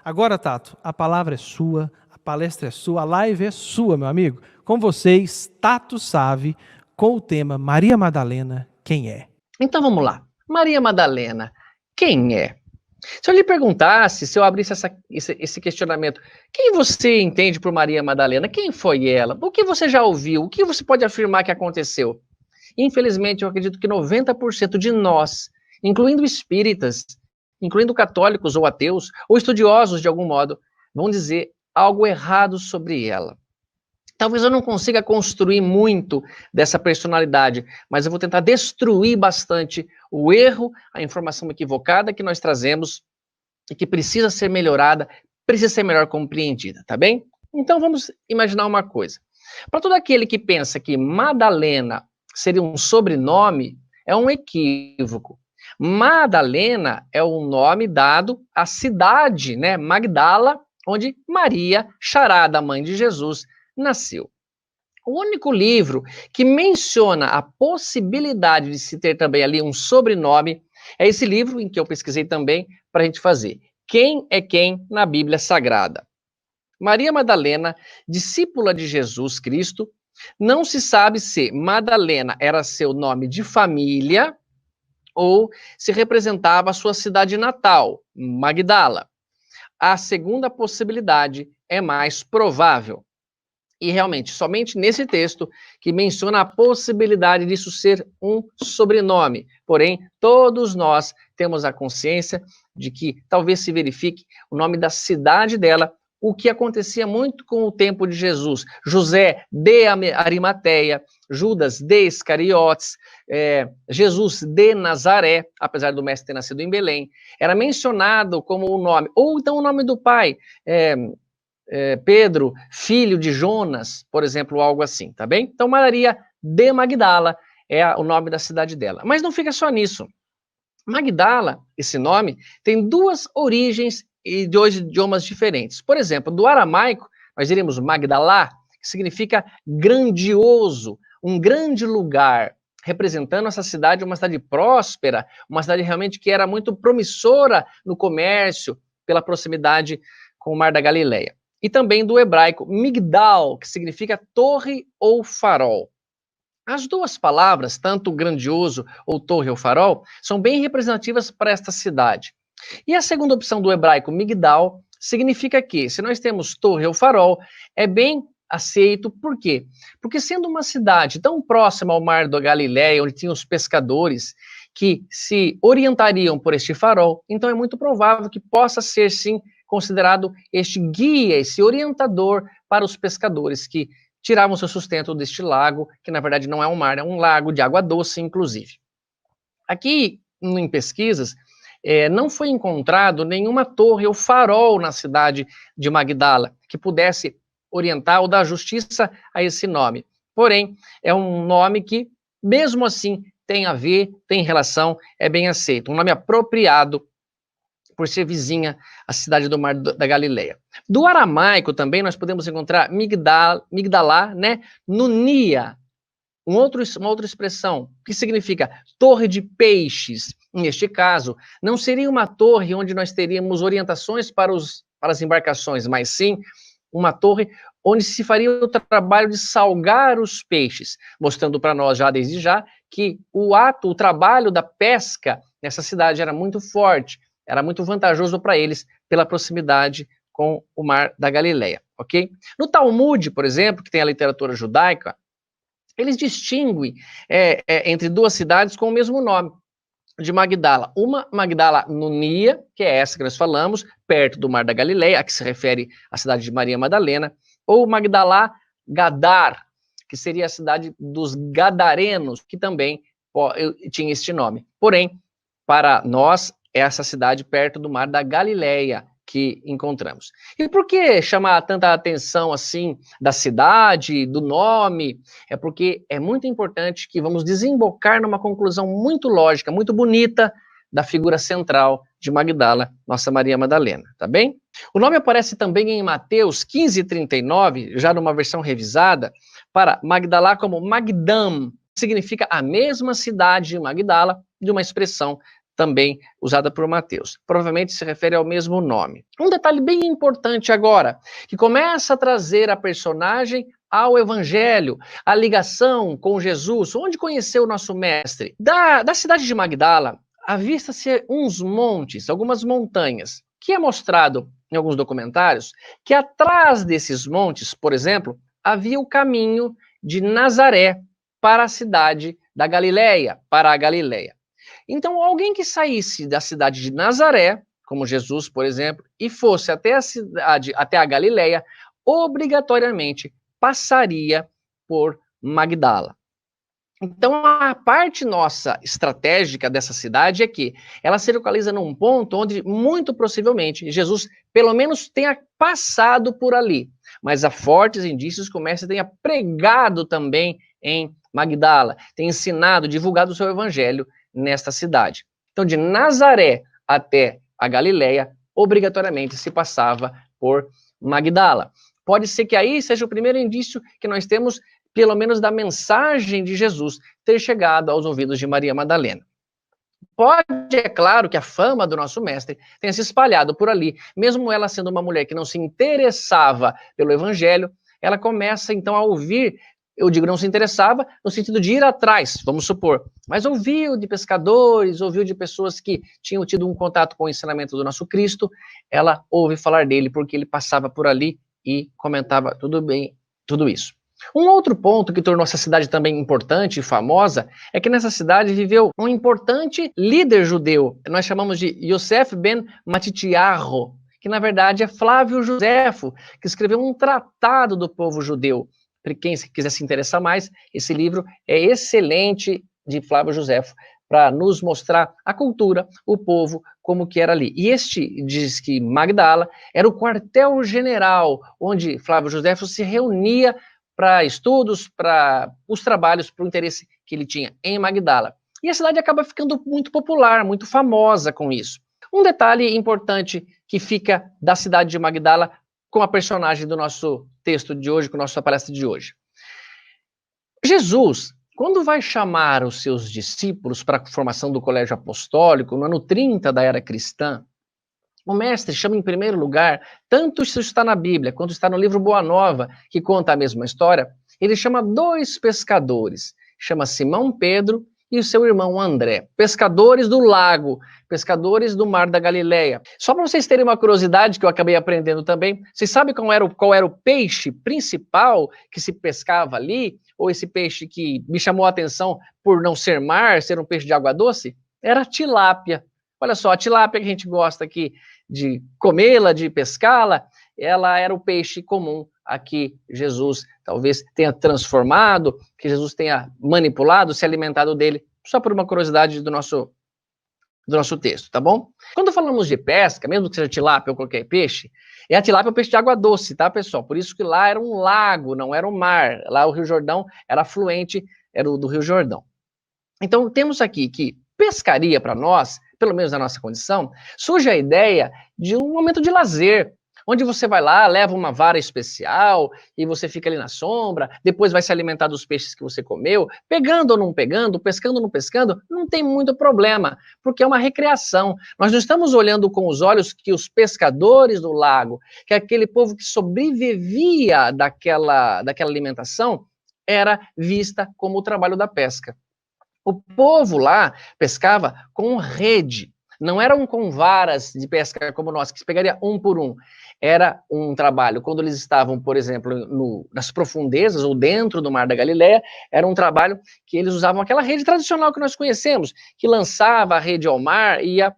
Agora, Tato, a palavra é sua, a palestra é sua, a live é sua, meu amigo. Com vocês, Tato Save, com o tema Maria Madalena, quem é? Então vamos lá. Maria Madalena, quem é? Se eu lhe perguntasse, se eu abrisse esse questionamento, quem você entende por Maria Madalena? Quem foi ela? O que você já ouviu? O que você pode afirmar que aconteceu? Infelizmente, eu acredito que 90% de nós, incluindo espíritas, incluindo católicos ou ateus, ou estudiosos de algum modo, vão dizer algo errado sobre ela. Talvez eu não consiga construir muito dessa personalidade, mas eu vou tentar destruir bastante o erro, a informação equivocada que nós trazemos e que precisa ser melhorada, precisa ser melhor compreendida, tá bem? Então vamos imaginar uma coisa. Para todo aquele que pensa que Madalena seria um sobrenome, é um equívoco. Madalena é o nome dado à cidade, né, Magdala, onde Maria, charada mãe de Jesus, nasceu. O único livro que menciona a possibilidade de se ter também ali um sobrenome é esse livro em que eu pesquisei também para a gente fazer. Quem é quem na Bíblia Sagrada? Maria Madalena, discípula de Jesus Cristo, não se sabe se Madalena era seu nome de família ou se representava a sua cidade natal, Magdala. A segunda possibilidade é mais provável. E realmente, somente nesse texto que menciona a possibilidade disso ser um sobrenome. Porém, todos nós temos a consciência de que talvez se verifique o nome da cidade dela, o que acontecia muito com o tempo de Jesus. José de Arimateia, Judas de Iscariotes, Jesus de Nazaré, apesar do mestre ter nascido em Belém, era mencionado como o nome, ou então o nome do pai, Pedro, filho de Jonas, por exemplo, algo assim, tá bem? Então, Maria de Magdala é o nome da cidade dela. Mas não fica só nisso. Magdala, esse nome, tem duas origens e dois idiomas diferentes. Por exemplo, do aramaico, nós diríamos Magdalá, que significa grandioso, um grande lugar, representando essa cidade, uma cidade próspera, uma cidade realmente que era muito promissora no comércio, pela proximidade com o Mar da Galileia. E também do hebraico Migdal, que significa torre ou farol. As duas palavras, tanto grandioso ou torre ou farol, são bem representativas para esta cidade. E a segunda opção do hebraico, Migdal, significa que, se nós temos torre ou farol, é bem aceito. Por quê? Porque sendo uma cidade tão próxima ao Mar da Galileia, onde tinham os pescadores que se orientariam por este farol, então é muito provável que possa ser, sim, considerado este guia, esse orientador para os pescadores que tiravam seu sustento deste lago, que na verdade não é um mar, é um lago de água doce, inclusive. Aqui, em pesquisas, não foi encontrado nenhuma torre ou farol na cidade de Magdala que pudesse orientar ou dar justiça a esse nome. Porém, é um nome que, mesmo assim, tem a ver, tem relação, é bem aceito. Um nome apropriado por ser vizinha à cidade do Mar da Galileia. Do aramaico também nós podemos encontrar Migdalá, né? Nunia, uma outra expressão, que significa torre de peixes. Neste caso, não seria uma torre onde nós teríamos orientações para as embarcações, mas sim uma torre onde se faria o trabalho de salgar os peixes, mostrando para nós já desde já que o trabalho da pesca nessa cidade era muito forte, era muito vantajoso para eles pela proximidade com o Mar da Galileia, ok? No Talmud, por exemplo, que tem a literatura judaica, eles distinguem entre duas cidades com o mesmo nome, de Magdala. Uma, Magdala Nunia, que é essa que nós falamos, perto do Mar da Galileia, a que se refere à cidade de Maria Madalena, ou Magdala Gadar, que seria a cidade dos Gadarenos, que também tinha este nome. Porém, para nós, essa cidade perto do Mar da Galileia que encontramos. E por que chamar tanta atenção assim da cidade, do nome? É porque é muito importante que vamos desembocar numa conclusão muito lógica, muito bonita da figura central de Magdala, nossa Maria Madalena, tá bem? O nome aparece também em Mateus 15:39, já numa versão revisada, para Magdala como Magdam, que significa a mesma cidade de Magdala, de uma expressão também usada por Mateus. Provavelmente se refere ao mesmo nome. Um detalhe bem importante agora, que começa a trazer a personagem ao Evangelho, a ligação com Jesus, onde conheceu o nosso mestre. Da cidade de Magdala, avista-se uns montes, algumas montanhas, que é mostrado em alguns documentários que atrás desses montes, por exemplo, havia o caminho de Nazaré para a cidade da Galileia, para a Galileia. Então, alguém que saísse da cidade de Nazaré, como Jesus, por exemplo, e fosse até a cidade, até a Galileia, obrigatoriamente passaria por Magdala. Então, a parte nossa estratégica dessa cidade é que ela se localiza num ponto onde, muito possivelmente, Jesus, pelo menos, tenha passado por ali. Mas há fortes indícios que o mestre tenha pregado também em Magdala, tenha ensinado, divulgado o seu evangelho nesta cidade. Então, de Nazaré até a Galileia, obrigatoriamente se passava por Magdala. Pode ser que aí seja o primeiro indício que nós temos, pelo menos da mensagem de Jesus ter chegado aos ouvidos de Maria Madalena. Pode, é claro, que a fama do nosso mestre tenha se espalhado por ali, mesmo ela sendo uma mulher que não se interessava pelo evangelho, ela começa então a ouvir, eu digo não se interessava, no sentido de ir atrás, vamos supor, mas ouviu de pescadores, ouviu de pessoas que tinham tido um contato com o ensinamento do nosso Cristo, ela ouve falar dele porque ele passava por ali e comentava tudo bem, tudo isso. Um outro ponto que tornou essa cidade também importante e famosa é que nessa cidade viveu um importante líder judeu. Nós chamamos de Yosef ben Matitiyahu, que na verdade é Flávio Josefo, que escreveu um tratado do povo judeu. Para quem quiser se interessar mais, esse livro é excelente de Flávio Josefo para nos mostrar a cultura, o povo, como que era ali. E este diz que Magdala era o quartel-general onde Flávio Josefo se reunia para estudos, para os trabalhos, para o interesse que ele tinha em Magdala. E a cidade acaba ficando muito popular, muito famosa com isso. Um detalhe importante que fica da cidade de Magdala com a personagem do nosso texto de hoje, com a nossa palestra de hoje. Jesus, quando vai chamar os seus discípulos para a formação do colégio apostólico, no ano 30 da era cristã, o mestre chama em primeiro lugar, tanto isso está na Bíblia, quanto está no livro Boa Nova, que conta a mesma história, ele chama dois pescadores, chama Simão Pedro e o seu irmão André, pescadores do lago, pescadores do mar da Galileia. Só para vocês terem uma curiosidade que eu acabei aprendendo também, vocês sabem qual era o peixe principal que se pescava ali? Ou esse peixe que me chamou a atenção por não ser mar, ser um peixe de água doce? Era a tilápia. Olha só, a tilápia que a gente gosta aqui de comê-la, de pescá-la, ela era o peixe comum a que Jesus talvez tenha transformado, que Jesus tenha manipulado, se alimentado dele, só por uma curiosidade do nosso texto, tá bom? Quando falamos de pesca, mesmo que seja tilápia ou qualquer peixe, a tilápia é um peixe de água doce, tá, pessoal? Por isso que lá era um lago, não era um mar. Lá o Rio Jordão era afluente, era o do Rio Jordão. Então, temos aqui que pescaria para nós, pelo menos na nossa condição, surge a ideia de um momento de lazer, onde você vai lá, leva uma vara especial e você fica ali na sombra, depois vai se alimentar dos peixes que você comeu, pegando ou não pegando, pescando ou não pescando, não tem muito problema, porque é uma recreação. Nós não estamos olhando com os olhos que os pescadores do lago, que é aquele povo que sobrevivia daquela alimentação, era vista como o trabalho da pesca. O povo lá pescava com rede, não eram com varas de pesca como nós, que se pegaria um por um. Era um trabalho, quando eles estavam, por exemplo, nas profundezas ou dentro do Mar da Galileia, era um trabalho que eles usavam aquela rede tradicional que nós conhecemos, que lançava a rede ao mar e ia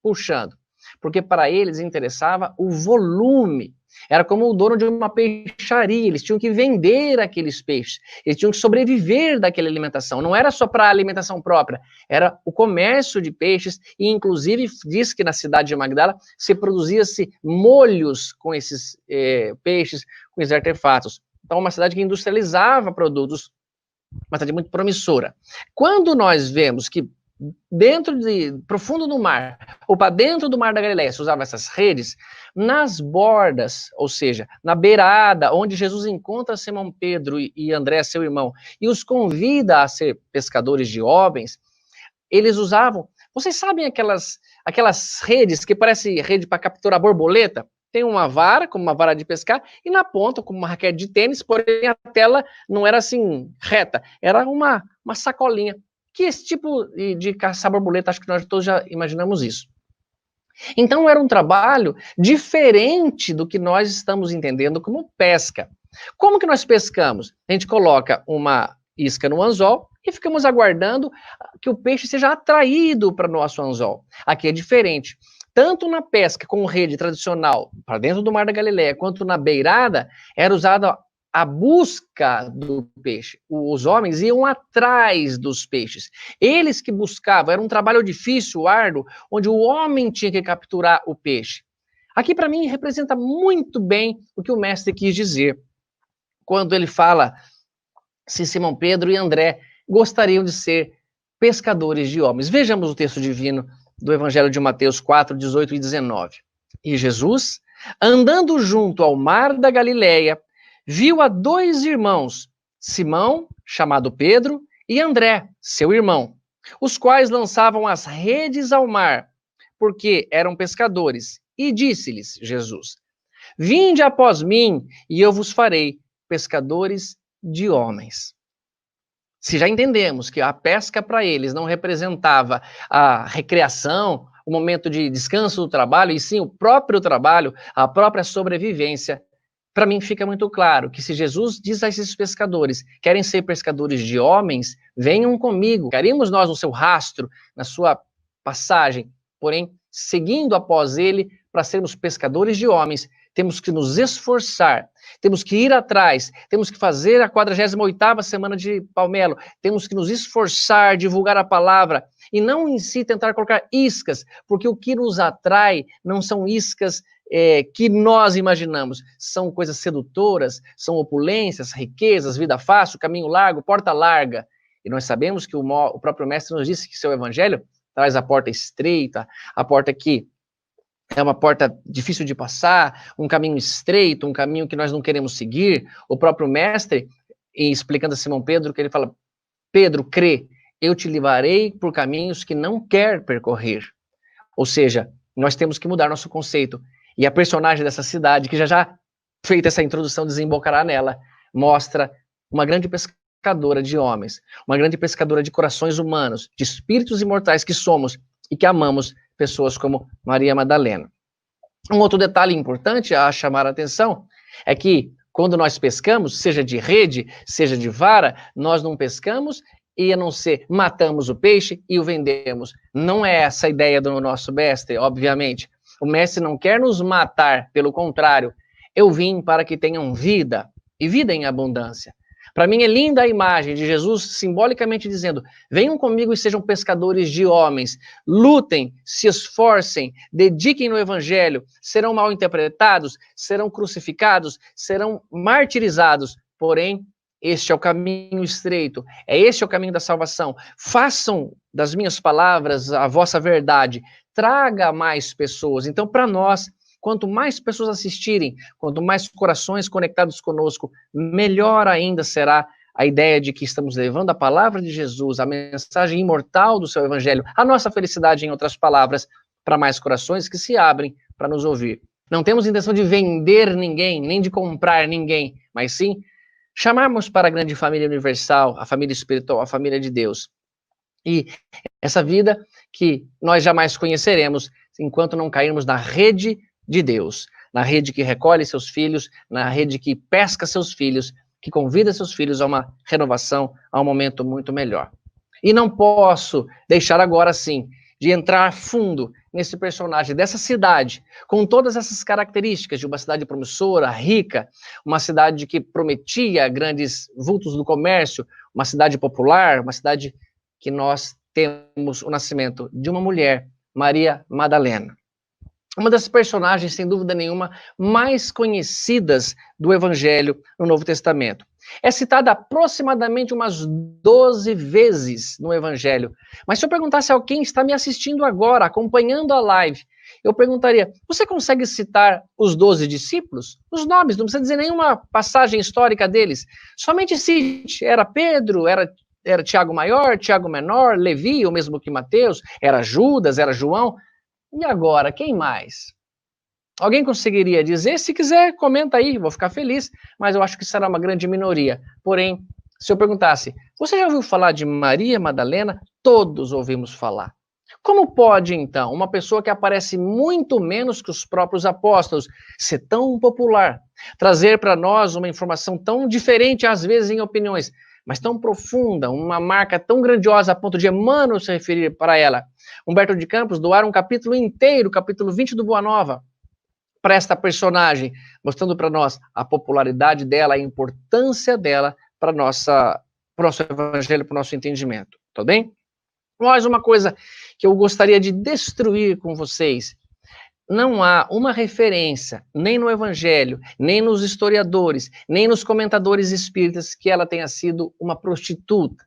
puxando. Porque para eles interessava o volume. Era como o dono de uma peixaria, eles tinham que vender aqueles peixes, eles tinham que sobreviver daquela alimentação, não era só para alimentação própria, era o comércio de peixes, e inclusive diz que na cidade de Magdala se produzia-se molhos com esses peixes, com esses artefatos. Então, uma cidade que industrializava produtos, uma cidade muito promissora. Quando nós vemos que profundo no mar, ou para dentro do Mar da Galileia, se usava essas redes, nas bordas, ou seja, na beirada, onde Jesus encontra Simão Pedro e André, seu irmão, e os convida a ser pescadores de homens, eles usavam, Vocês sabem aquelas redes que parecem rede para capturar borboleta? Tem uma vara, como uma vara de pescar, e na ponta, como uma raquete de tênis, porém a tela não era assim reta, era uma sacolinha. Que esse tipo de caçar borboleta, acho que nós todos já imaginamos isso. Então era um trabalho diferente do que nós estamos entendendo como pesca. Como que nós pescamos? A gente coloca uma isca no anzol e ficamos aguardando que o peixe seja atraído para o nosso anzol. Aqui é diferente. Tanto na pesca com rede tradicional, para dentro do Mar da Galileia, quanto na beirada, era usada a busca do peixe. Os homens iam atrás dos peixes. Eles que buscavam, era um trabalho difícil, árduo, onde o homem tinha que capturar o peixe. Aqui, para mim, representa muito bem o que o mestre quis dizer, quando ele fala se Simão Pedro e André gostariam de ser pescadores de homens. Vejamos o texto divino do Evangelho de Mateus 4, 18 e 19. E Jesus, andando junto ao mar da Galileia, viu a 2 irmãos, Simão, chamado Pedro, e André, seu irmão, os quais lançavam as redes ao mar, porque eram pescadores. E disse-lhes Jesus: Vinde após mim, e eu vos farei pescadores de homens. Se já entendemos que a pesca para eles não representava a recreação, o momento de descanso do trabalho, e sim o próprio trabalho, a própria sobrevivência, para mim fica muito claro que se Jesus diz a esses pescadores, querem ser pescadores de homens, venham comigo, queremos nós no seu rastro, na sua passagem, porém, seguindo após ele, para sermos pescadores de homens, temos que nos esforçar, temos que ir atrás, temos que fazer a 48ª semana de Palmelo, temos que nos esforçar, divulgar a palavra, e não em si tentar colocar iscas, porque o que nos atrai não são iscas que nós imaginamos, são coisas sedutoras, são opulências, riquezas, vida fácil, caminho largo, porta larga, e nós sabemos que o próprio mestre nos disse que seu evangelho traz a porta estreita, a porta que é uma porta difícil de passar, um caminho estreito, um caminho que nós não queremos seguir. O próprio mestre, explicando a Simão Pedro, que ele fala: Pedro, crê, eu te levarei por caminhos que não quer percorrer. Ou seja, nós temos que mudar nosso conceito. E a personagem dessa cidade, que já feita essa introdução, desembocará nela, mostra uma grande pescadora de homens, uma grande pescadora de corações humanos, de espíritos imortais que somos e que amamos pessoas como Maria Madalena. Um outro detalhe importante a chamar a atenção é que quando nós pescamos, seja de rede, seja de vara, nós não pescamos e a não ser matamos o peixe e o vendemos. Não é essa a ideia do nosso mestre, obviamente. O mestre não quer nos matar, pelo contrário, eu vim para que tenham vida, e vida em abundância. Para mim é linda a imagem de Jesus simbolicamente dizendo: venham comigo e sejam pescadores de homens, lutem, se esforcem, dediquem no evangelho, serão mal interpretados, serão crucificados, serão martirizados, porém, este é o caminho estreito, este é o caminho da salvação. Façam das minhas palavras a vossa verdade, traga mais pessoas. Então, para nós, quanto mais pessoas assistirem, quanto mais corações conectados conosco, melhor ainda será a ideia de que estamos levando a palavra de Jesus, a mensagem imortal do seu evangelho, a nossa felicidade, em outras palavras, para mais corações que se abrem para nos ouvir. Não temos intenção de vender ninguém, nem de comprar ninguém, mas sim chamarmos para a grande família universal, a família espiritual, a família de Deus. E essa vida que nós jamais conheceremos enquanto não cairmos na rede de Deus, na rede que recolhe seus filhos, na rede que pesca seus filhos, que convida seus filhos a uma renovação, a um momento muito melhor. E não posso deixar agora, sim, de entrar fundo nesse personagem dessa cidade, com todas essas características de uma cidade promissora, rica, uma cidade que prometia grandes vultos do comércio, uma cidade popular, uma cidade que nós temos o nascimento de uma mulher, Maria Madalena. Uma das personagens, sem dúvida nenhuma, mais conhecidas do Evangelho no Novo Testamento. É citada aproximadamente umas 12 vezes no Evangelho. Mas se eu perguntasse a quem está me assistindo agora, acompanhando a live, eu perguntaria: você consegue citar os 12 discípulos? Os nomes, não precisa dizer nenhuma passagem histórica deles. Somente cite, era Pedro, era era Tiago maior, Tiago menor, Levi, o mesmo que Mateus, era Judas, era João. E agora, quem mais? Alguém conseguiria dizer? Se quiser, comenta aí, vou ficar feliz, mas eu acho que será uma grande minoria. Porém, se eu perguntasse, você já ouviu falar de Maria Madalena? Todos ouvimos falar. Como pode, então, uma pessoa que aparece muito menos que os próprios apóstolos ser tão popular, trazer para nós uma informação tão diferente, às vezes, em opiniões, mas tão profunda, uma marca tão grandiosa a ponto de Emmanuel se referir para ela? Humberto de Campos doar um capítulo inteiro, capítulo 20 do Boa Nova, para esta personagem, mostrando para nós a popularidade dela, a importância dela para o nosso evangelho, para o nosso entendimento. Tudo bem? Mais uma coisa que eu gostaria de destruir com vocês. Não há uma referência, nem no evangelho, nem nos historiadores, nem nos comentadores espíritas, que ela tenha sido uma prostituta.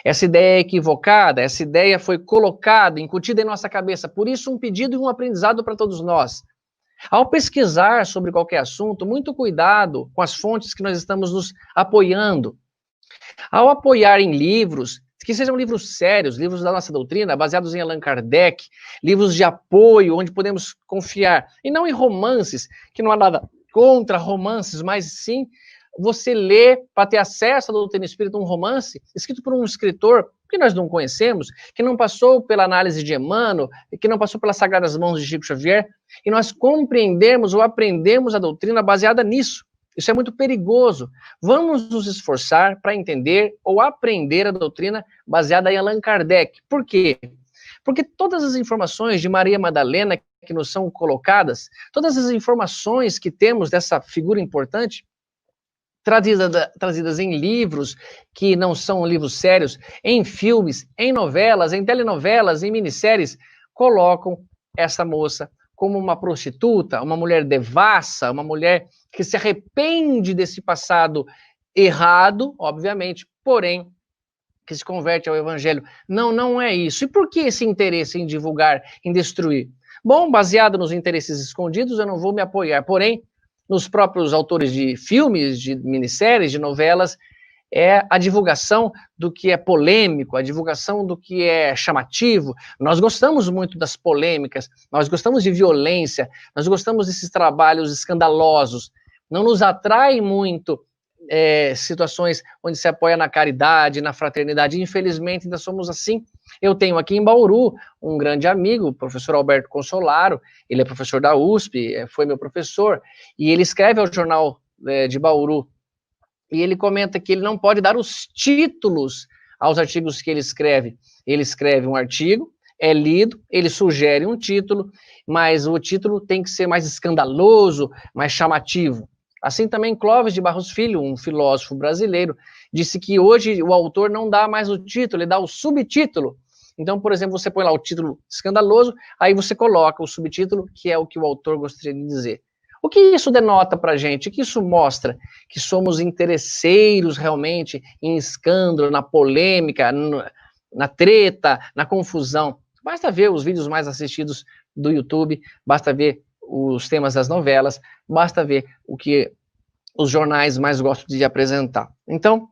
Essa ideia é equivocada, essa ideia foi colocada, incutida em nossa cabeça. Por isso, um pedido e um aprendizado para todos nós. Ao pesquisar sobre qualquer assunto, muito cuidado com as fontes que nós estamos nos apoiando. Ao apoiar em livros, que sejam livros sérios, livros da nossa doutrina, baseados em Allan Kardec, livros de apoio, onde podemos confiar, e não em romances, que não há nada contra romances, mas sim você lê para ter acesso à doutrina espírita um romance escrito por um escritor que nós não conhecemos, que não passou pela análise de Emmanuel, que não passou pelas sagradas mãos de Chico Xavier, e nós compreendemos ou aprendemos a doutrina baseada nisso. Isso é muito perigoso. Vamos nos esforçar para entender ou aprender a doutrina baseada em Allan Kardec. Por quê? Porque todas as informações de Maria Madalena que nos são colocadas, todas as informações que temos dessa figura importante, trazidas em livros que não são livros sérios, em filmes, em novelas, em telenovelas, em minisséries, colocam essa moça como uma prostituta, uma mulher devassa, uma mulher que se arrepende desse passado errado, obviamente, porém, que se converte ao evangelho. Não, não é isso. E por que esse interesse em divulgar, em destruir? Bom, baseado nos interesses escondidos, eu não vou me apoiar, porém, nos próprios autores de filmes, de minisséries, de novelas, é a divulgação do que é polêmico, a divulgação do que é chamativo. Nós gostamos muito das polêmicas, nós gostamos de violência, nós gostamos desses trabalhos escandalosos. Não nos atrai muito situações onde se apoia na caridade, na fraternidade. Infelizmente, ainda somos assim. Eu tenho aqui em Bauru um grande amigo, o professor Alberto Consolaro, ele é professor da USP, foi meu professor, e ele escreve ao jornal de Bauru, e ele comenta que ele não pode dar os títulos aos artigos que ele escreve. Ele escreve um artigo, é lido, ele sugere um título, mas o título tem que ser mais escandaloso, mais chamativo. Assim também Clóvis de Barros Filho, um filósofo brasileiro, disse que hoje o autor não dá mais o título, ele dá o subtítulo. Então, por exemplo, você põe lá o título escandaloso, aí você coloca o subtítulo, que é o que o autor gostaria de dizer. O que isso denota para a gente? O que isso mostra? Que somos interesseiros realmente em escândalo, na polêmica, na treta, na confusão. Basta ver os vídeos mais assistidos do YouTube, basta ver os temas das novelas, basta ver o que os jornais mais gostam de apresentar. Então,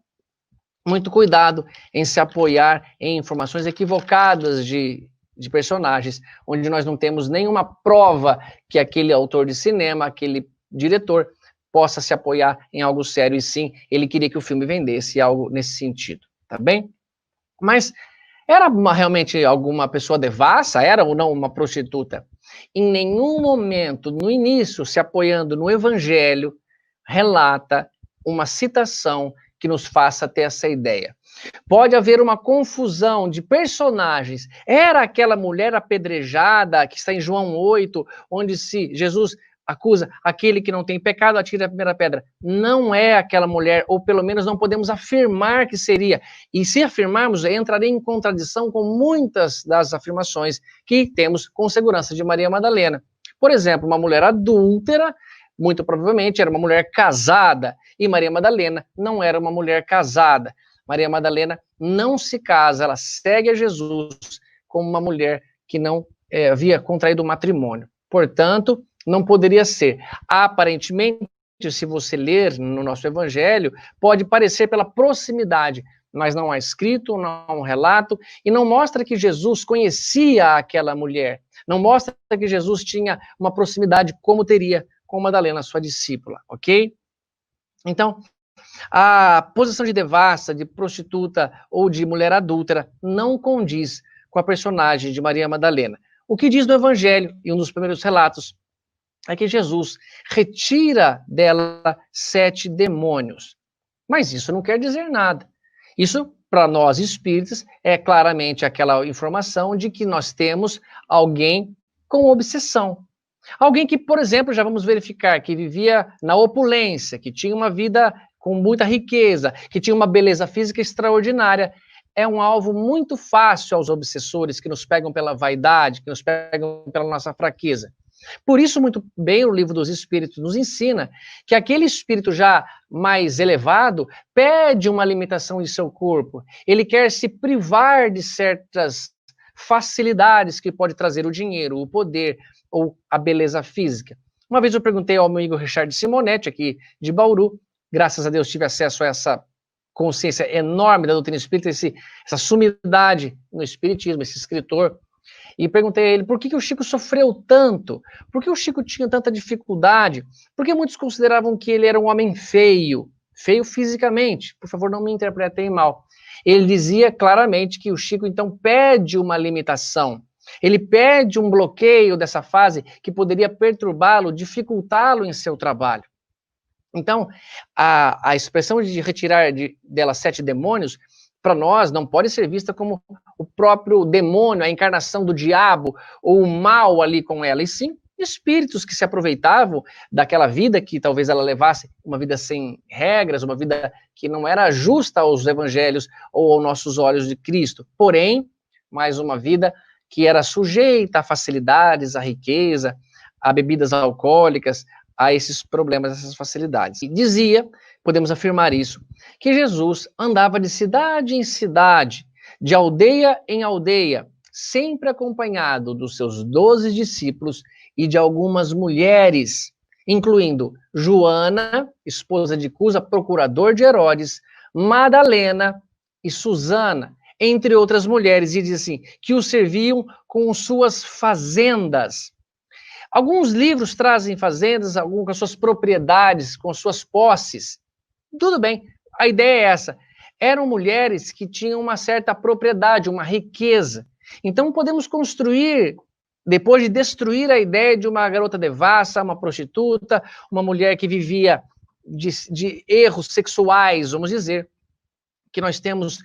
muito cuidado em se apoiar em informações equivocadas de personagens, onde nós não temos nenhuma prova que aquele autor de cinema, aquele diretor, possa se apoiar em algo sério, e sim, ele queria que o filme vendesse algo nesse sentido, tá bem? Mas era realmente alguma pessoa devassa? Era ou não uma prostituta? Em nenhum momento, no início, se apoiando no evangelho, relata uma citação que nos faça ter essa ideia. Pode haver uma confusão de personagens. Era aquela mulher apedrejada que está em João 8, onde se Jesus acusa aquele que não tem pecado, atira a primeira pedra. Não é aquela mulher, ou pelo menos não podemos afirmar que seria. E se afirmarmos, entraria em contradição com muitas das afirmações que temos com segurança de Maria Madalena. Por exemplo, uma mulher adúltera, muito provavelmente era uma mulher casada, e Maria Madalena não era uma mulher casada. Maria Madalena não se casa, ela segue a Jesus como uma mulher que não havia contraído matrimônio. Portanto, não poderia ser. Aparentemente, se você ler no nosso evangelho, pode parecer pela proximidade, mas não há escrito, não há um relato, e não mostra que Jesus conhecia aquela mulher, não mostra que Jesus tinha uma proximidade como teria com Madalena, sua discípula, ok? Então, a posição de devassa, de prostituta ou de mulher adúltera não condiz com a personagem de Maria Madalena. O que diz no Evangelho, e um dos primeiros relatos, é que Jesus retira dela 7 demônios. Mas isso não quer dizer nada. Isso, para nós espíritas, é claramente aquela informação de que nós temos alguém com obsessão. Alguém que, por exemplo, já vamos verificar, que vivia na opulência, que tinha uma vida com muita riqueza, que tinha uma beleza física extraordinária, é um alvo muito fácil aos obsessores que nos pegam pela vaidade, que nos pegam pela nossa fraqueza. Por isso, muito bem, o Livro dos Espíritos nos ensina que aquele espírito já mais elevado pede uma limitação de seu corpo. Ele quer se privar de certas facilidades que pode trazer o dinheiro, o poder ou a beleza física. Uma vez eu perguntei ao meu amigo Richard Simonetti, aqui de Bauru, graças a Deus tive acesso a essa consciência enorme da doutrina espírita, essa sumidade no espiritismo, esse escritor, e perguntei a ele por que o Chico sofreu tanto, por que o Chico tinha tanta dificuldade, porque muitos consideravam que ele era um homem feio, feio fisicamente, por favor não me interpretem mal. Ele dizia claramente que o Chico então pede uma limitação, ele pede um bloqueio dessa fase que poderia perturbá-lo, dificultá-lo em seu trabalho. Então, a expressão de retirar dela 7 demônios, para nós, não pode ser vista como o próprio demônio, a encarnação do diabo, ou o mal ali com ela, e sim espíritos que se aproveitavam daquela vida que talvez ela levasse, uma vida sem regras, uma vida que não era justa aos evangelhos ou aos nossos olhos de Cristo, porém, mais uma vida que era sujeita a facilidades, a riqueza, a bebidas alcoólicas, a esses problemas, essas facilidades. E dizia, podemos afirmar isso, que Jesus andava de cidade em cidade, de aldeia em aldeia, sempre acompanhado dos seus 12 discípulos e de algumas mulheres, incluindo Joana, esposa de Cusa, procurador de Herodes, Madalena e Susana, entre outras mulheres, e diz assim, que o serviam com suas fazendas. Alguns livros trazem fazendas, alguns com as suas propriedades, com suas posses. Tudo bem, a ideia é essa. Eram mulheres que tinham uma certa propriedade, uma riqueza. Então podemos construir, depois de destruir a ideia de uma garota devassa, uma prostituta, uma mulher que vivia de erros sexuais, vamos dizer, que nós temos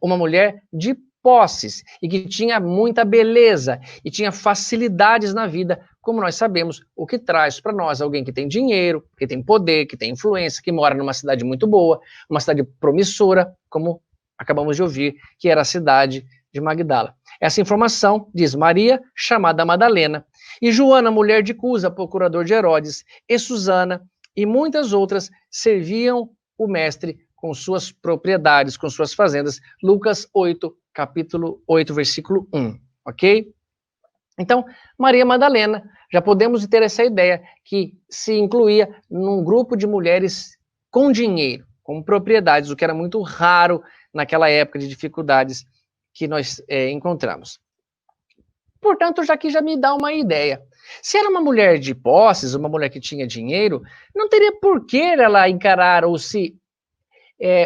uma mulher de posses e que tinha muita beleza e tinha facilidades na vida, como nós sabemos, o que traz para nós alguém que tem dinheiro, que tem poder, que tem influência, que mora numa cidade muito boa, uma cidade promissora, como acabamos de ouvir, que era a cidade de Magdala. Essa informação diz Maria, chamada Madalena, e Joana, mulher de Cusa, procurador de Herodes, e Susana, e muitas outras serviam o mestre com suas propriedades, com suas fazendas. Lucas 8, capítulo 8, versículo 1, ok? Então, Maria Madalena, já podemos ter essa ideia que se incluía num grupo de mulheres com dinheiro, com propriedades, o que era muito raro naquela época de dificuldades que nós encontramos. Portanto, já me dá uma ideia. Se era uma mulher de posses, uma mulher que tinha dinheiro, não teria por que ela encarar ou se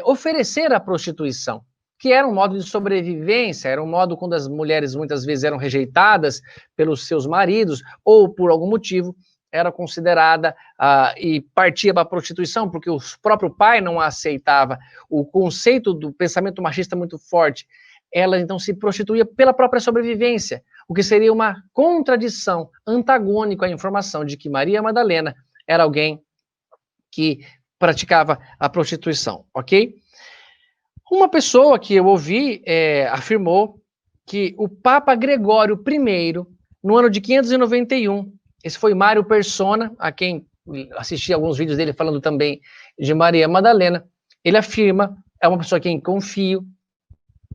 oferecer a prostituição, que era um modo de sobrevivência, era um modo quando as mulheres muitas vezes eram rejeitadas pelos seus maridos ou por algum motivo, era considerada e partia para a prostituição, porque o próprio pai não a aceitava. O conceito do pensamento machista muito forte, ela então se prostituía pela própria sobrevivência, o que seria uma contradição, antagônico à informação de que Maria Madalena era alguém que praticava a prostituição, ok? Uma pessoa que eu ouvi afirmou que o Papa Gregório I, no ano de 591, esse foi Mário Persona, a quem assisti alguns vídeos dele falando também de Maria Madalena, ele afirma, é uma pessoa a quem confio,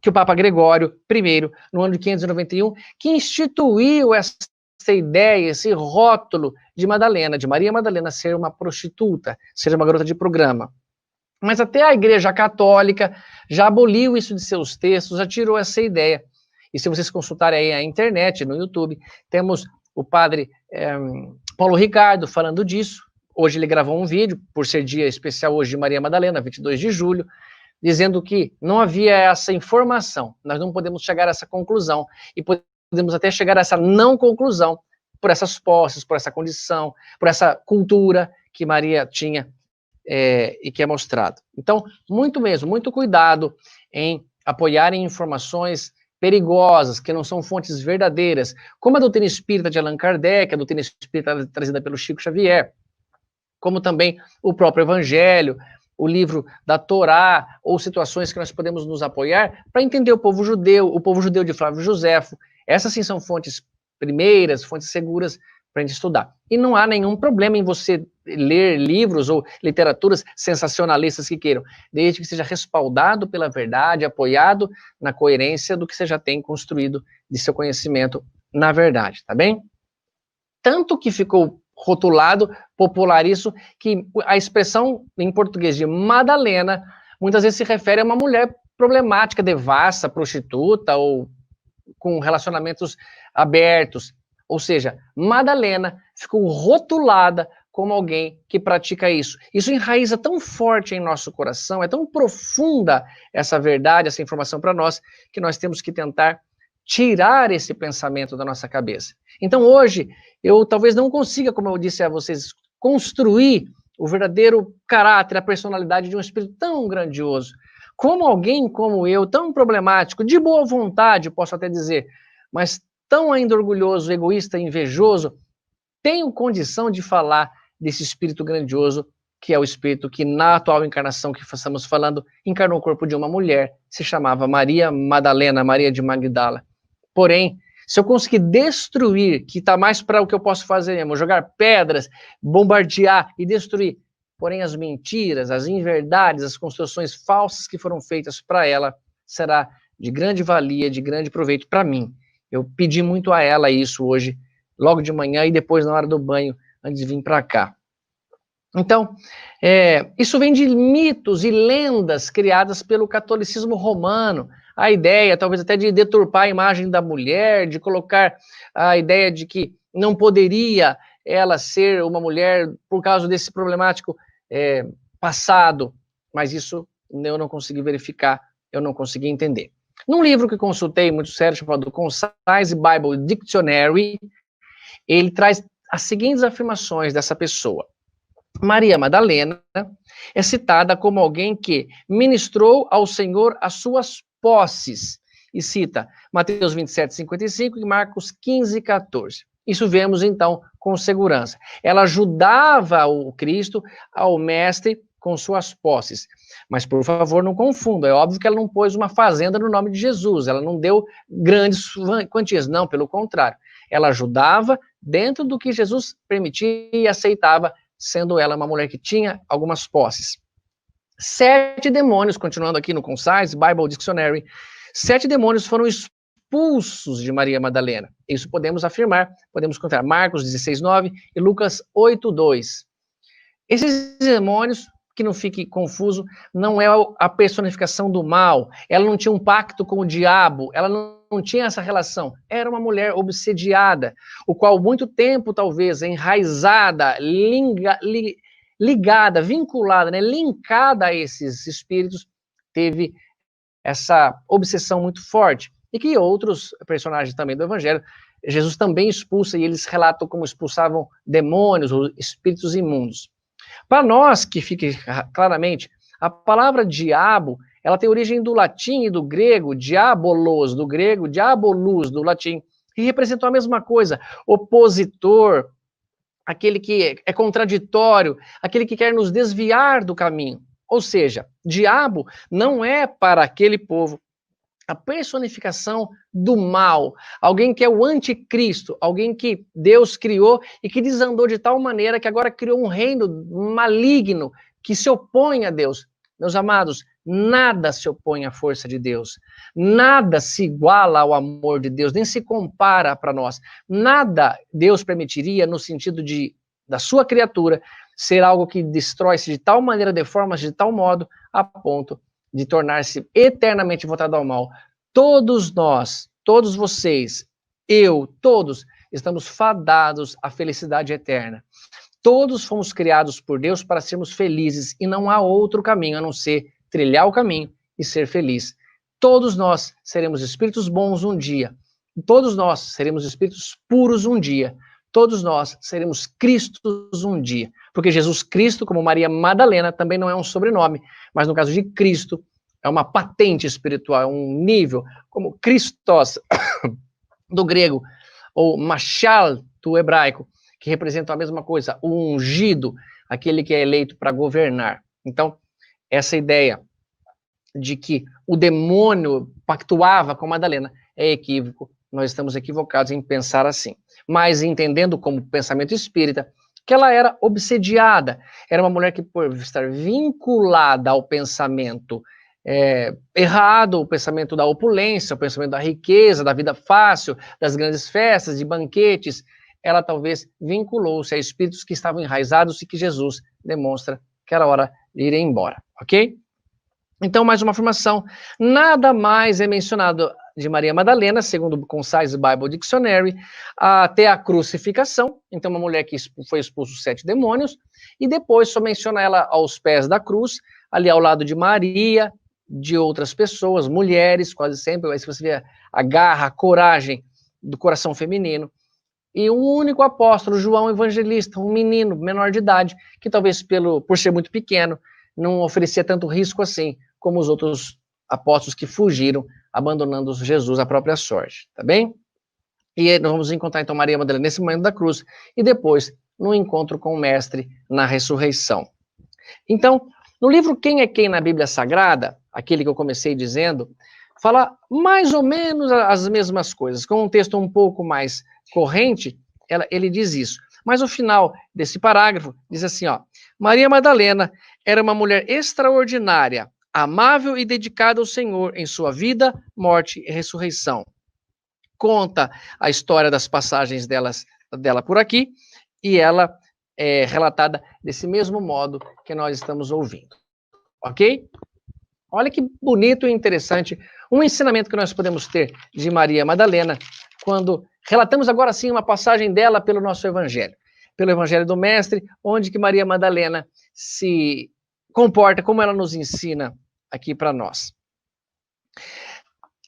que o Papa Gregório I, no ano de 591, que instituiu essa ideia, esse rótulo de Madalena, de Maria Madalena ser uma prostituta, ser uma garota de programa. Mas até a Igreja Católica já aboliu isso de seus textos, já tirou essa ideia. E se vocês consultarem aí a internet, no YouTube, temos o padre Paulo Ricardo falando disso. Hoje ele gravou um vídeo, por ser dia especial hoje de Maria Madalena, 22 de julho, dizendo que não havia essa informação, nós não podemos chegar a essa conclusão, e podemos até chegar a essa não conclusão, por essas posses, por essa condição, por essa cultura que Maria tinha e que é mostrado. Então, muito mesmo, muito cuidado em apoiar em informações perigosas, que não são fontes verdadeiras, como a doutrina espírita de Allan Kardec, a doutrina espírita trazida pelo Chico Xavier, como também o próprio Evangelho, o livro da Torá, ou situações que nós podemos nos apoiar para entender o povo judeu de Flávio Joséfo. Essas sim são fontes primeiras, fontes seguras para a gente estudar. E não há nenhum problema em você ler livros ou literaturas sensacionalistas que queiram, desde que seja respaldado pela verdade, apoiado na coerência do que você já tem construído de seu conhecimento na verdade, tá bem? Tanto que ficou rotulado, popular isso, que a expressão em português de Madalena, muitas vezes se refere a uma mulher problemática, devassa, prostituta, ou com relacionamentos abertos. Ou seja, Madalena ficou rotulada como alguém que pratica isso. Isso enraiza tão forte em nosso coração, é tão profunda essa verdade, essa informação para nós, que nós temos que tentar tirar esse pensamento da nossa cabeça. Então hoje, eu talvez não consiga, como eu disse a vocês, construir o verdadeiro caráter, a personalidade de um espírito tão grandioso. Como alguém como eu, tão problemático, de boa vontade, posso até dizer, mas tão ainda orgulhoso, egoísta, invejoso, tenho condição de falar desse espírito grandioso, que é o espírito que na atual encarnação que estamos falando, encarnou o corpo de uma mulher, se chamava Maria Madalena, Maria de Magdala. Porém, se eu conseguir destruir, que está mais para o que eu posso fazer mesmo, jogar pedras, bombardear e destruir, porém as mentiras, as inverdades, as construções falsas que foram feitas para ela, será de grande valia, de grande proveito para mim. Eu pedi muito a ela isso hoje, logo de manhã e depois na hora do banho, antes de vir para cá. Então, isso vem de mitos e lendas criadas pelo catolicismo romano. A ideia, talvez até de deturpar a imagem da mulher, de colocar a ideia de que não poderia ela ser uma mulher por causa desse problemático passado. Mas isso eu não consegui verificar, eu não consegui entender. Num livro que consultei muito sério, chamado Concise Bible Dictionary, ele traz as seguintes afirmações dessa pessoa. Maria Madalena é citada como alguém que ministrou ao Senhor as suas posses, e cita Mateus 27, 55 e Marcos 15, 14. Isso vemos, então, com segurança. Ela ajudava o Cristo, ao Mestre, com suas posses. Mas, por favor, não confunda. É óbvio que ela não pôs uma fazenda no nome de Jesus. Ela não deu grandes quantias. Não, pelo contrário. Ela ajudava dentro do que Jesus permitia e aceitava, sendo ela uma mulher que tinha algumas posses. 7 demônios, continuando aqui no Concise Bible Dictionary, 7 demônios foram expulsos de Maria Madalena. Isso podemos afirmar, podemos contar Marcos 16:9 e Lucas 8:2. Esses demônios, que não fique confuso, não é a personificação do mal, ela não tinha um pacto com o diabo, ela não tinha essa relação, era uma mulher obsediada, o qual muito tempo talvez enraizada, ligada, vinculada, né, linkada a esses espíritos, teve essa obsessão muito forte, e que outros personagens também do Evangelho, Jesus também expulsa, e eles relatam como expulsavam demônios ou espíritos imundos. Para nós, que fique claramente, a palavra diabo, ela tem origem do latim e do grego, diabolos, do grego, diabolus, do latim, e representou a mesma coisa, opositor, aquele que é contraditório, aquele que quer nos desviar do caminho. Ou seja, diabo não é para aquele povo a personificação do mal, alguém que é o anticristo, alguém que Deus criou e que desandou de tal maneira que agora criou um reino maligno que se opõe a Deus. Meus amados, nada se opõe à força de Deus, nada se iguala ao amor de Deus, nem se compara para nós. Nada Deus permitiria no sentido da sua criatura ser algo que destrói-se de tal maneira, deforma-se de tal modo, a ponto de tornar-se eternamente voltado ao mal. Todos nós, todos vocês, eu, todos, estamos fadados à felicidade eterna. Todos fomos criados por Deus para sermos felizes e não há outro caminho a não ser trilhar o caminho e ser feliz. Todos nós seremos espíritos bons um dia. Todos nós seremos espíritos puros um dia. Todos nós seremos Cristos um dia. Porque Jesus Cristo, como Maria Madalena, também não é um sobrenome, mas no caso de Cristo, é uma patente espiritual, é um nível, como Christos, do grego, ou Machal, do hebraico, que representam a mesma coisa, o ungido, aquele que é eleito para governar. Então, essa ideia de que o demônio pactuava com Madalena é equívoco, nós estamos equivocados em pensar assim. Mas entendendo como pensamento espírita, que ela era obsediada, era uma mulher que, por estar vinculada ao pensamento errado, o pensamento da opulência, o pensamento da riqueza, da vida fácil, das grandes festas, de banquetes, ela talvez vinculou-se a espíritos que estavam enraizados e que Jesus demonstra que era hora de ir embora, ok? Então, mais uma afirmação, nada mais é mencionado de Maria Madalena, segundo o Concise Bible Dictionary, até a crucificação, então uma mulher que foi expulso 7 demônios, e depois só menciona ela aos pés da cruz, ali ao lado de Maria, de outras pessoas, mulheres, quase sempre, aí você vê a garra, a coragem do coração feminino, e um único apóstolo, João Evangelista, um menino menor de idade, que talvez por ser muito pequeno, não oferecia tanto risco assim, como os outros apóstolos que fugiram, abandonando Jesus à própria sorte, tá bem? E nós vamos encontrar então Maria Madalena nesse momento da cruz, e depois no encontro com o Mestre na ressurreição. Então, no livro Quem é Quem na Bíblia Sagrada, aquele que eu comecei dizendo, fala mais ou menos as mesmas coisas, com um texto um pouco mais corrente, ele diz isso. Mas o final desse parágrafo diz assim, ó, Maria Madalena era uma mulher extraordinária, amável e dedicada ao Senhor em sua vida, morte e ressurreição. Conta a história das passagens dela por aqui, e ela é relatada desse mesmo modo que nós estamos ouvindo. Ok? Olha que bonito e interessante um ensinamento que nós podemos ter de Maria Madalena quando relatamos agora sim uma passagem dela pelo nosso Evangelho. Pelo Evangelho do Mestre, onde que Maria Madalena se comporta, como ela nos ensina aqui para nós.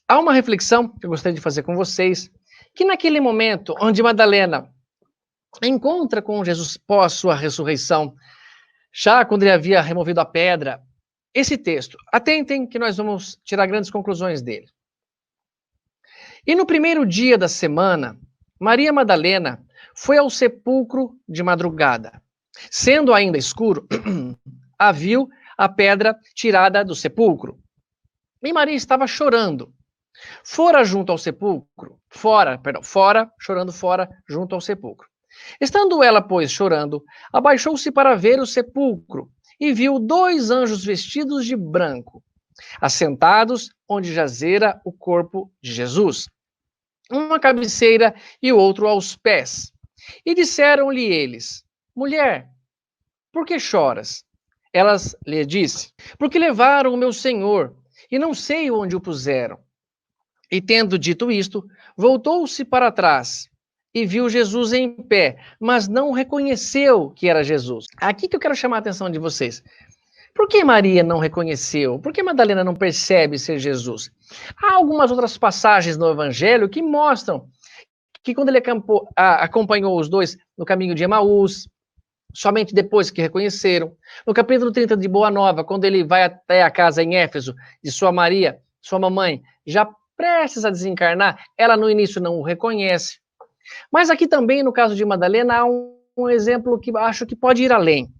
Há uma reflexão que eu gostaria de fazer com vocês, que naquele momento onde Madalena encontra com Jesus pós sua ressurreição, já quando ele havia removido a pedra, esse texto, atentem que nós vamos tirar grandes conclusões dele. E no primeiro dia da semana, Maria Madalena foi ao sepulcro de madrugada. Sendo ainda escuro, viu a pedra tirada do sepulcro. E Maria estava chorando. Fora junto ao sepulcro, chorando fora, junto ao sepulcro. Estando ela, pois, chorando, abaixou-se para ver o sepulcro e viu 2 anjos vestidos de branco, assentados onde jazera o corpo de Jesus, uma cabeceira e o outro aos pés. E disseram-lhe eles, mulher, por que choras? Elas lhe disse, porque levaram o meu Senhor, e não sei onde o puseram. E tendo dito isto, voltou-se para trás, e viu Jesus em pé, mas não reconheceu que era Jesus. Aqui que eu quero chamar a atenção de vocês. Por que Maria não reconheceu? Por que Madalena não percebe ser Jesus? Há algumas outras passagens no Evangelho que mostram que quando ele acompanhou os dois no caminho de Emaús, somente depois que reconheceram. No capítulo 30 de Boa Nova, quando ele vai até a casa em Éfeso de sua Maria, sua mamãe, já prestes a desencarnar, ela no início não o reconhece. Mas aqui também, no caso de Madalena, há um exemplo que acho que pode ir além.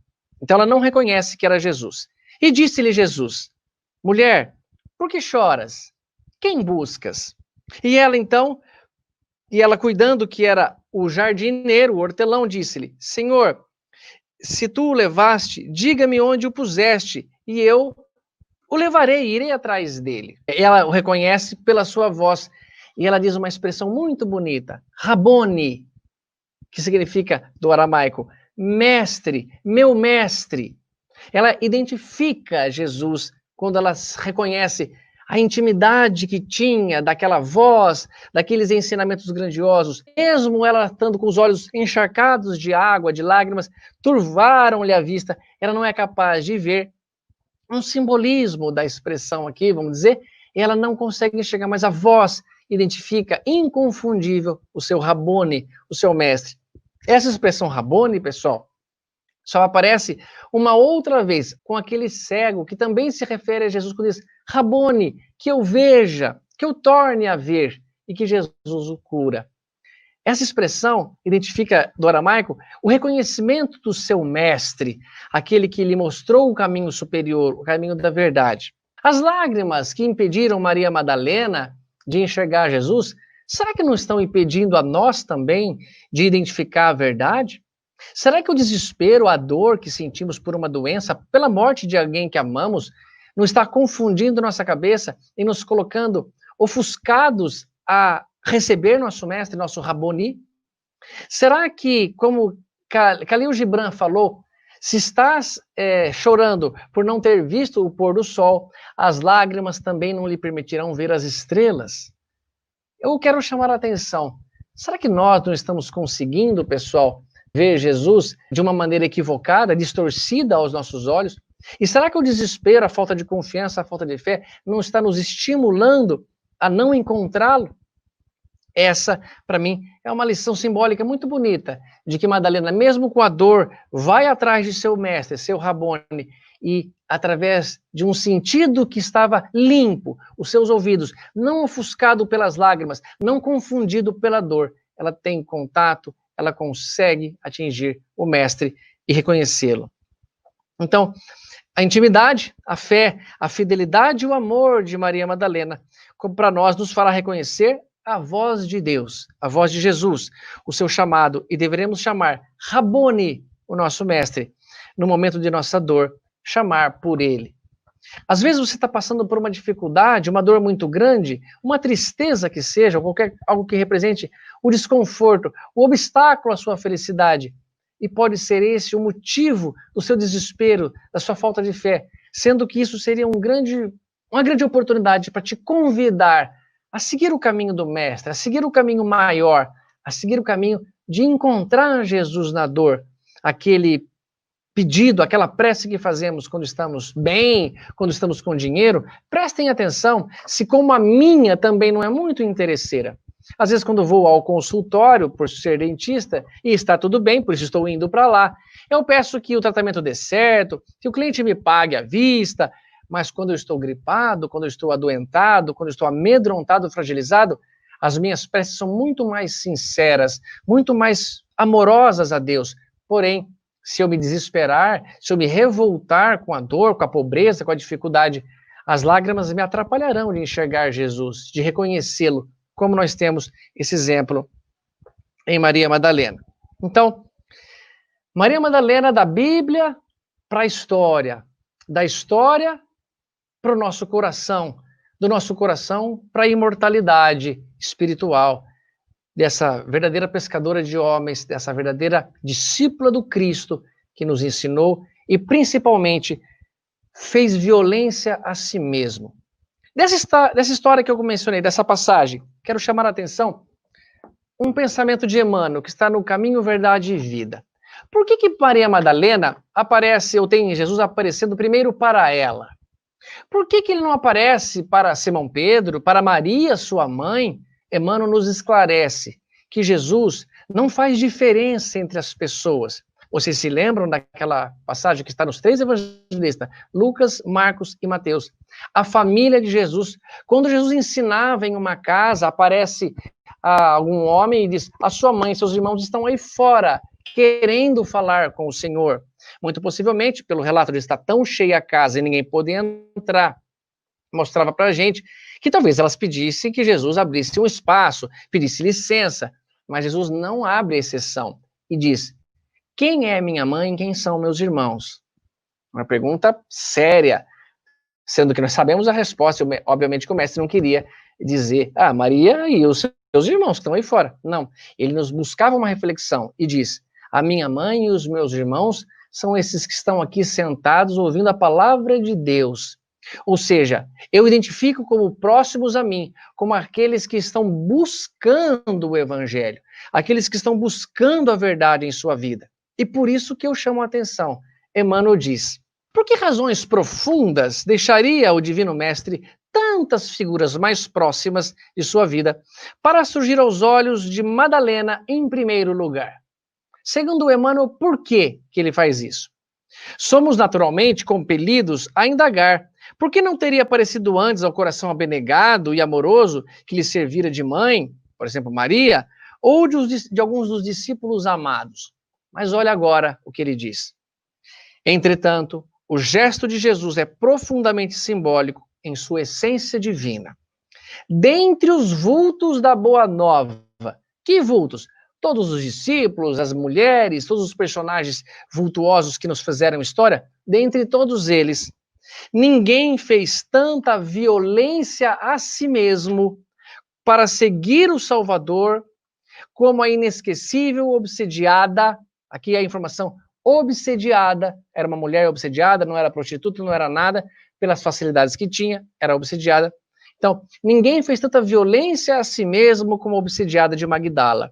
Então ela não reconhece que era Jesus. E disse-lhe Jesus, mulher, por que choras? Quem buscas? E ela então, cuidando que era o jardineiro, o hortelão, disse-lhe, Senhor, se tu o levaste, diga-me onde o puseste, e eu o levarei, irei atrás dele. Ela o reconhece pela sua voz, e ela diz uma expressão muito bonita, Rabone, que significa, do aramaico, mestre, meu mestre. Ela identifica Jesus quando ela reconhece a intimidade que tinha daquela voz, daqueles ensinamentos grandiosos. Mesmo ela estando com os olhos encharcados de água, de lágrimas, turvaram-lhe a vista, ela não é capaz de ver um simbolismo da expressão aqui, vamos dizer, e ela não consegue enxergar, mas a voz identifica inconfundível o seu Rabboni, o seu mestre. Essa expressão Rabboni, pessoal, só aparece uma outra vez com aquele cego que também se refere a Jesus quando diz Rabboni, que eu veja, que eu torne a ver, e que Jesus o cura. Essa expressão identifica, do aramaico, o reconhecimento do seu mestre, aquele que lhe mostrou o caminho superior, o caminho da verdade. As lágrimas que impediram Maria Madalena de enxergar Jesus, será que não estão impedindo a nós também de identificar a verdade? Será que o desespero, a dor que sentimos por uma doença, pela morte de alguém que amamos, não está confundindo nossa cabeça e nos colocando ofuscados a receber nosso mestre, nosso Rabboni? Será que, como Khalil Gibran falou, se estás chorando por não ter visto o pôr do sol, as lágrimas também não lhe permitirão ver as estrelas? Eu quero chamar a atenção. Será que nós não estamos conseguindo, pessoal, ver Jesus de uma maneira equivocada, distorcida aos nossos olhos? E será que o desespero, a falta de confiança, a falta de fé, não está nos estimulando a não encontrá-lo? Essa, para mim, é uma lição simbólica muito bonita, de que Madalena, mesmo com a dor, vai atrás de seu mestre, seu Rabboni, e através de um sentido que estava limpo, os seus ouvidos, não ofuscado pelas lágrimas, não confundido pela dor, ela tem contato, ela consegue atingir o mestre e reconhecê-lo. Então, a intimidade, a fé, a fidelidade e o amor de Maria Madalena, como para nós, nos fará reconhecer a voz de Deus, a voz de Jesus, o seu chamado, e deveremos chamar Rabboni, o nosso mestre, no momento de nossa dor, chamar por ele. Às vezes você está passando por uma dificuldade, uma dor muito grande, uma tristeza que seja, algo que represente o desconforto, o obstáculo à sua felicidade. E pode ser esse o motivo do seu desespero, da sua falta de fé, sendo que isso seria uma grande oportunidade para te convidar a seguir o caminho do mestre, a seguir o caminho maior, a seguir o caminho de encontrar Jesus na dor, aquele pedido, aquela prece que fazemos quando estamos bem, quando estamos com dinheiro. Prestem atenção, se como a minha também não é muito interesseira. Às vezes, quando vou ao consultório, por ser dentista, e está tudo bem, por isso estou indo para lá, eu peço que o tratamento dê certo, que o cliente me pague à vista, mas quando eu estou gripado, quando eu estou adoentado, quando eu estou amedrontado, fragilizado, as minhas preces são muito mais sinceras, muito mais amorosas a Deus. Porém, se eu me desesperar, se eu me revoltar com a dor, com a pobreza, com a dificuldade, as lágrimas me atrapalharão de enxergar Jesus, de reconhecê-lo, como nós temos esse exemplo em Maria Madalena. Então, Maria Madalena da Bíblia para a história, da história para o nosso coração, do nosso coração para a imortalidade espiritual, dessa verdadeira pescadora de homens, dessa verdadeira discípula do Cristo que nos ensinou e, principalmente, fez violência a si mesmo. Dessa história que eu mencionei, dessa passagem, quero chamar a atenção um pensamento de Emmanuel, que está no Caminho, Verdade e Vida. Por que Maria Madalena aparece, ou tem Jesus aparecendo primeiro para ela? Por que ele não aparece para Simão Pedro, para Maria, sua mãe? Emmanuel nos esclarece que Jesus não faz diferença entre as pessoas. Vocês se lembram daquela passagem que está nos 3 evangelistas, Lucas, Marcos e Mateus? A família de Jesus, quando Jesus ensinava em uma casa, aparece algum homem e diz, a sua mãe e seus irmãos estão aí fora, querendo falar com o Senhor. Muito possivelmente, pelo relato de estar tão cheia a casa e ninguém poder entrar, mostrava para a gente que talvez elas pedissem que Jesus abrisse um espaço, pedisse licença, mas Jesus não abre exceção e diz, quem é minha mãe e quem são meus irmãos? Uma pergunta séria, sendo que nós sabemos a resposta, obviamente que o mestre não queria dizer, Maria e os seus irmãos que estão aí fora. Não, ele nos buscava uma reflexão e diz, A minha mãe e os meus irmãos são esses que estão aqui sentados ouvindo a palavra de Deus. Ou seja, eu identifico como próximos a mim, como aqueles que estão buscando o evangelho, aqueles que estão buscando a verdade em sua vida. E por isso que eu chamo a atenção. Emmanuel diz: por que razões profundas deixaria o Divino Mestre tantas figuras mais próximas de sua vida para surgir aos olhos de Madalena em primeiro lugar? Segundo Emmanuel, por que ele faz isso? Somos naturalmente compelidos a indagar. Por que não teria aparecido antes ao coração abnegado e amoroso que lhe servira de mãe, por exemplo, Maria, ou de alguns dos discípulos amados? Mas olha agora o que ele diz. Entretanto, o gesto de Jesus é profundamente simbólico em sua essência divina. Dentre os vultos da Boa Nova, que vultos? Todos os discípulos, as mulheres, todos os personagens vultuosos que nos fizeram história, dentre todos eles, ninguém fez tanta violência a si mesmo para seguir o Salvador como a inesquecível obsediada, aqui é a informação, obsediada, era uma mulher obsediada, não era prostituta, não era nada, pelas facilidades que tinha, era obsediada. Então, ninguém fez tanta violência a si mesmo como a obsediada de Magdala.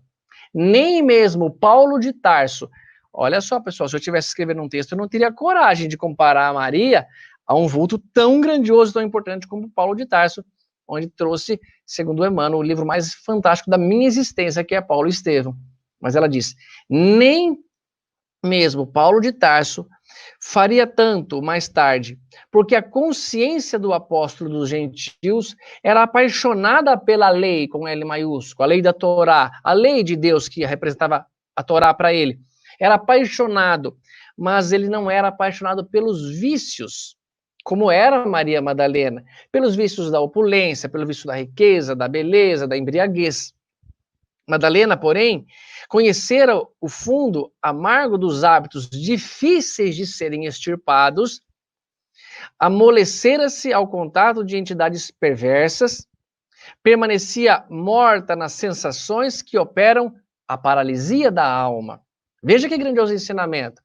Nem mesmo Paulo de Tarso. Olha só, pessoal, se eu tivesse escrevendo um texto, eu não teria coragem de comparar a Maria a um vulto tão grandioso, tão importante como Paulo de Tarso, onde trouxe, segundo Emmanuel, o livro mais fantástico da minha existência, que é Paulo e Estevão. Mas ela diz, nem mesmo Paulo de Tarso faria tanto mais tarde, porque a consciência do apóstolo dos gentios era apaixonada pela lei, com L maiúsculo, a lei da Torá, a lei de Deus que representava a Torá para ele. Era apaixonado, mas ele não era apaixonado pelos vícios, como era Maria Madalena, pelos vícios da opulência, pelo vício da riqueza, da beleza, da embriaguez. Madalena, porém, conhecera o fundo amargo dos hábitos difíceis de serem extirpados, amolecera-se ao contato de entidades perversas, permanecia morta nas sensações que operam a paralisia da alma. Veja que grandioso ensinamento.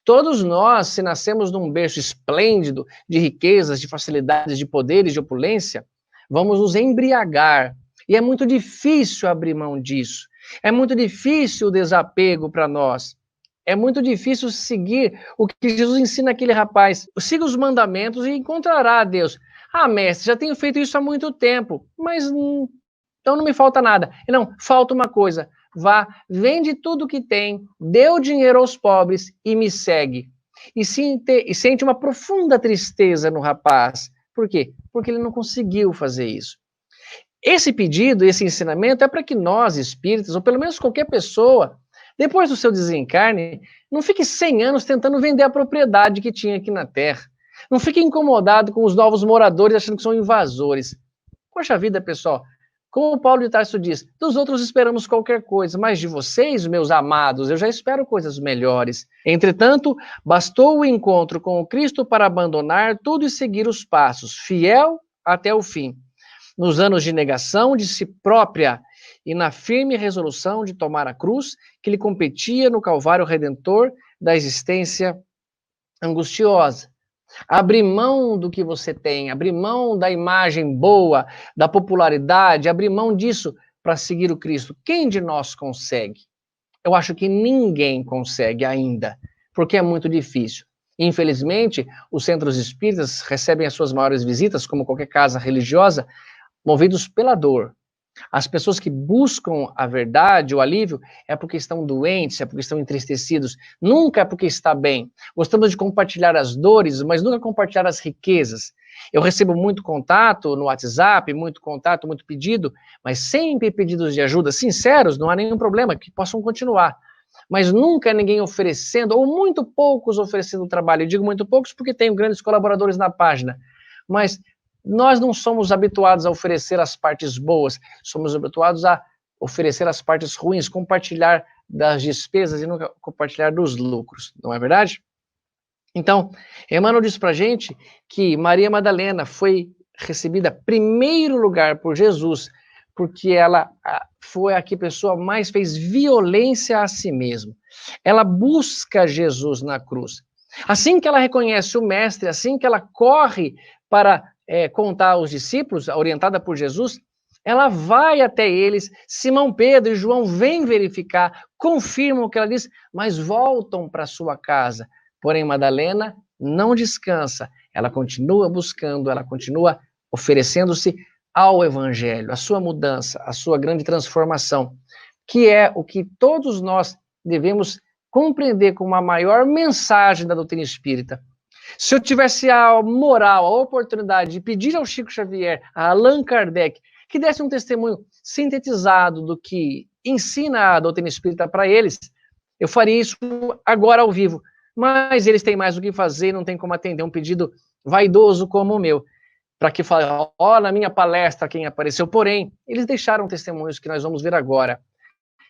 Todos nós, se nascemos num berço esplêndido de riquezas, de facilidades, de poderes, de opulência, vamos nos embriagar. E é muito difícil abrir mão disso. É muito difícil o desapego para nós. É muito difícil seguir o que Jesus ensina àquele rapaz. Siga os mandamentos e encontrará a Deus. Ah, mestre, já tenho feito isso há muito tempo, mas então não me falta nada. Não, falta uma coisa. Vá, vende tudo que tem, dê o dinheiro aos pobres e me segue. E sente uma profunda tristeza no rapaz. Por quê? Porque ele não conseguiu fazer isso. Esse pedido, esse ensinamento é para que nós, espíritas, ou pelo menos qualquer pessoa, depois do seu desencarne, não fique 100 anos tentando vender a propriedade que tinha aqui na Terra. Não fique incomodado com os novos moradores achando que são invasores. Poxa vida, pessoal, como o Paulo de Tarso diz, dos outros esperamos qualquer coisa, mas de vocês, meus amados, eu já espero coisas melhores. Entretanto, bastou o encontro com o Cristo para abandonar tudo e seguir os passos, fiel até o fim. Nos anos de negação de si própria e na firme resolução de tomar a cruz que lhe competia no Calvário Redentor da existência angustiosa. Abrir mão do que você tem, abrir mão da imagem boa, da popularidade, abrir mão disso para seguir o Cristo. Quem de nós consegue? Eu acho que ninguém consegue ainda, porque é muito difícil. Infelizmente, os centros espíritas recebem as suas maiores visitas, como qualquer casa religiosa, movidos pela dor. As pessoas que buscam a verdade, o alívio, é porque estão doentes, é porque estão entristecidos, nunca é porque está bem. Gostamos de compartilhar as dores, mas nunca compartilhar as riquezas. Eu recebo muito contato no WhatsApp, muito contato, muito pedido, mas sempre pedidos de ajuda sinceros, não há nenhum problema, que possam continuar. Mas nunca ninguém oferecendo, ou muito poucos oferecendo trabalho. Eu digo muito poucos porque tenho grandes colaboradores na página, mas nós não somos habituados a oferecer as partes boas, somos habituados a oferecer as partes ruins, compartilhar das despesas e nunca compartilhar dos lucros, não é verdade? Então, Emmanuel diz pra gente que Maria Madalena foi recebida em primeiro lugar por Jesus porque ela foi a que pessoa mais fez violência a si mesma. Ela busca Jesus na cruz. Assim que ela reconhece o mestre, assim que ela corre para contar aos discípulos, orientada por Jesus, ela vai até eles, Simão Pedro e João vêm verificar, confirmam o que ela diz, mas voltam para sua casa. Porém, Madalena não descansa, ela continua buscando, ela continua oferecendo-se ao Evangelho, a sua mudança, a sua grande transformação, que é o que todos nós devemos compreender como a maior mensagem da doutrina espírita. Se eu tivesse a moral, a oportunidade de pedir ao Chico Xavier, a Allan Kardec, que desse um testemunho sintetizado do que ensina a doutrina espírita para eles, eu faria isso agora ao vivo. Mas eles têm mais o que fazer, não tem como atender um pedido vaidoso como o meu, para que fale, ó, na minha palestra quem apareceu. Porém, eles deixaram testemunhos que nós vamos ver agora.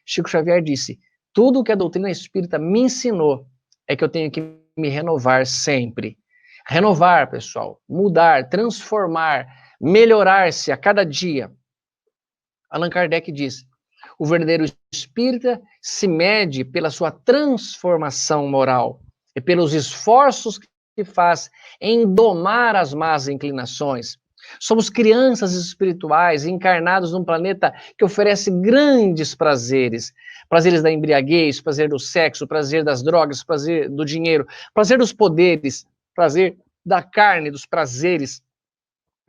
Chico Xavier disse, tudo que a doutrina espírita me ensinou é que eu tenho que me renovar sempre. Renovar, pessoal, mudar, transformar, melhorar-se a cada dia. Allan Kardec diz, o verdadeiro espírita se mede pela sua transformação moral e pelos esforços que faz em domar as más inclinações. Somos crianças espirituais encarnados num planeta que oferece grandes prazeres. Prazeres da embriaguez, prazer do sexo, prazer das drogas, prazer do dinheiro, prazer dos poderes, prazer da carne, dos prazeres.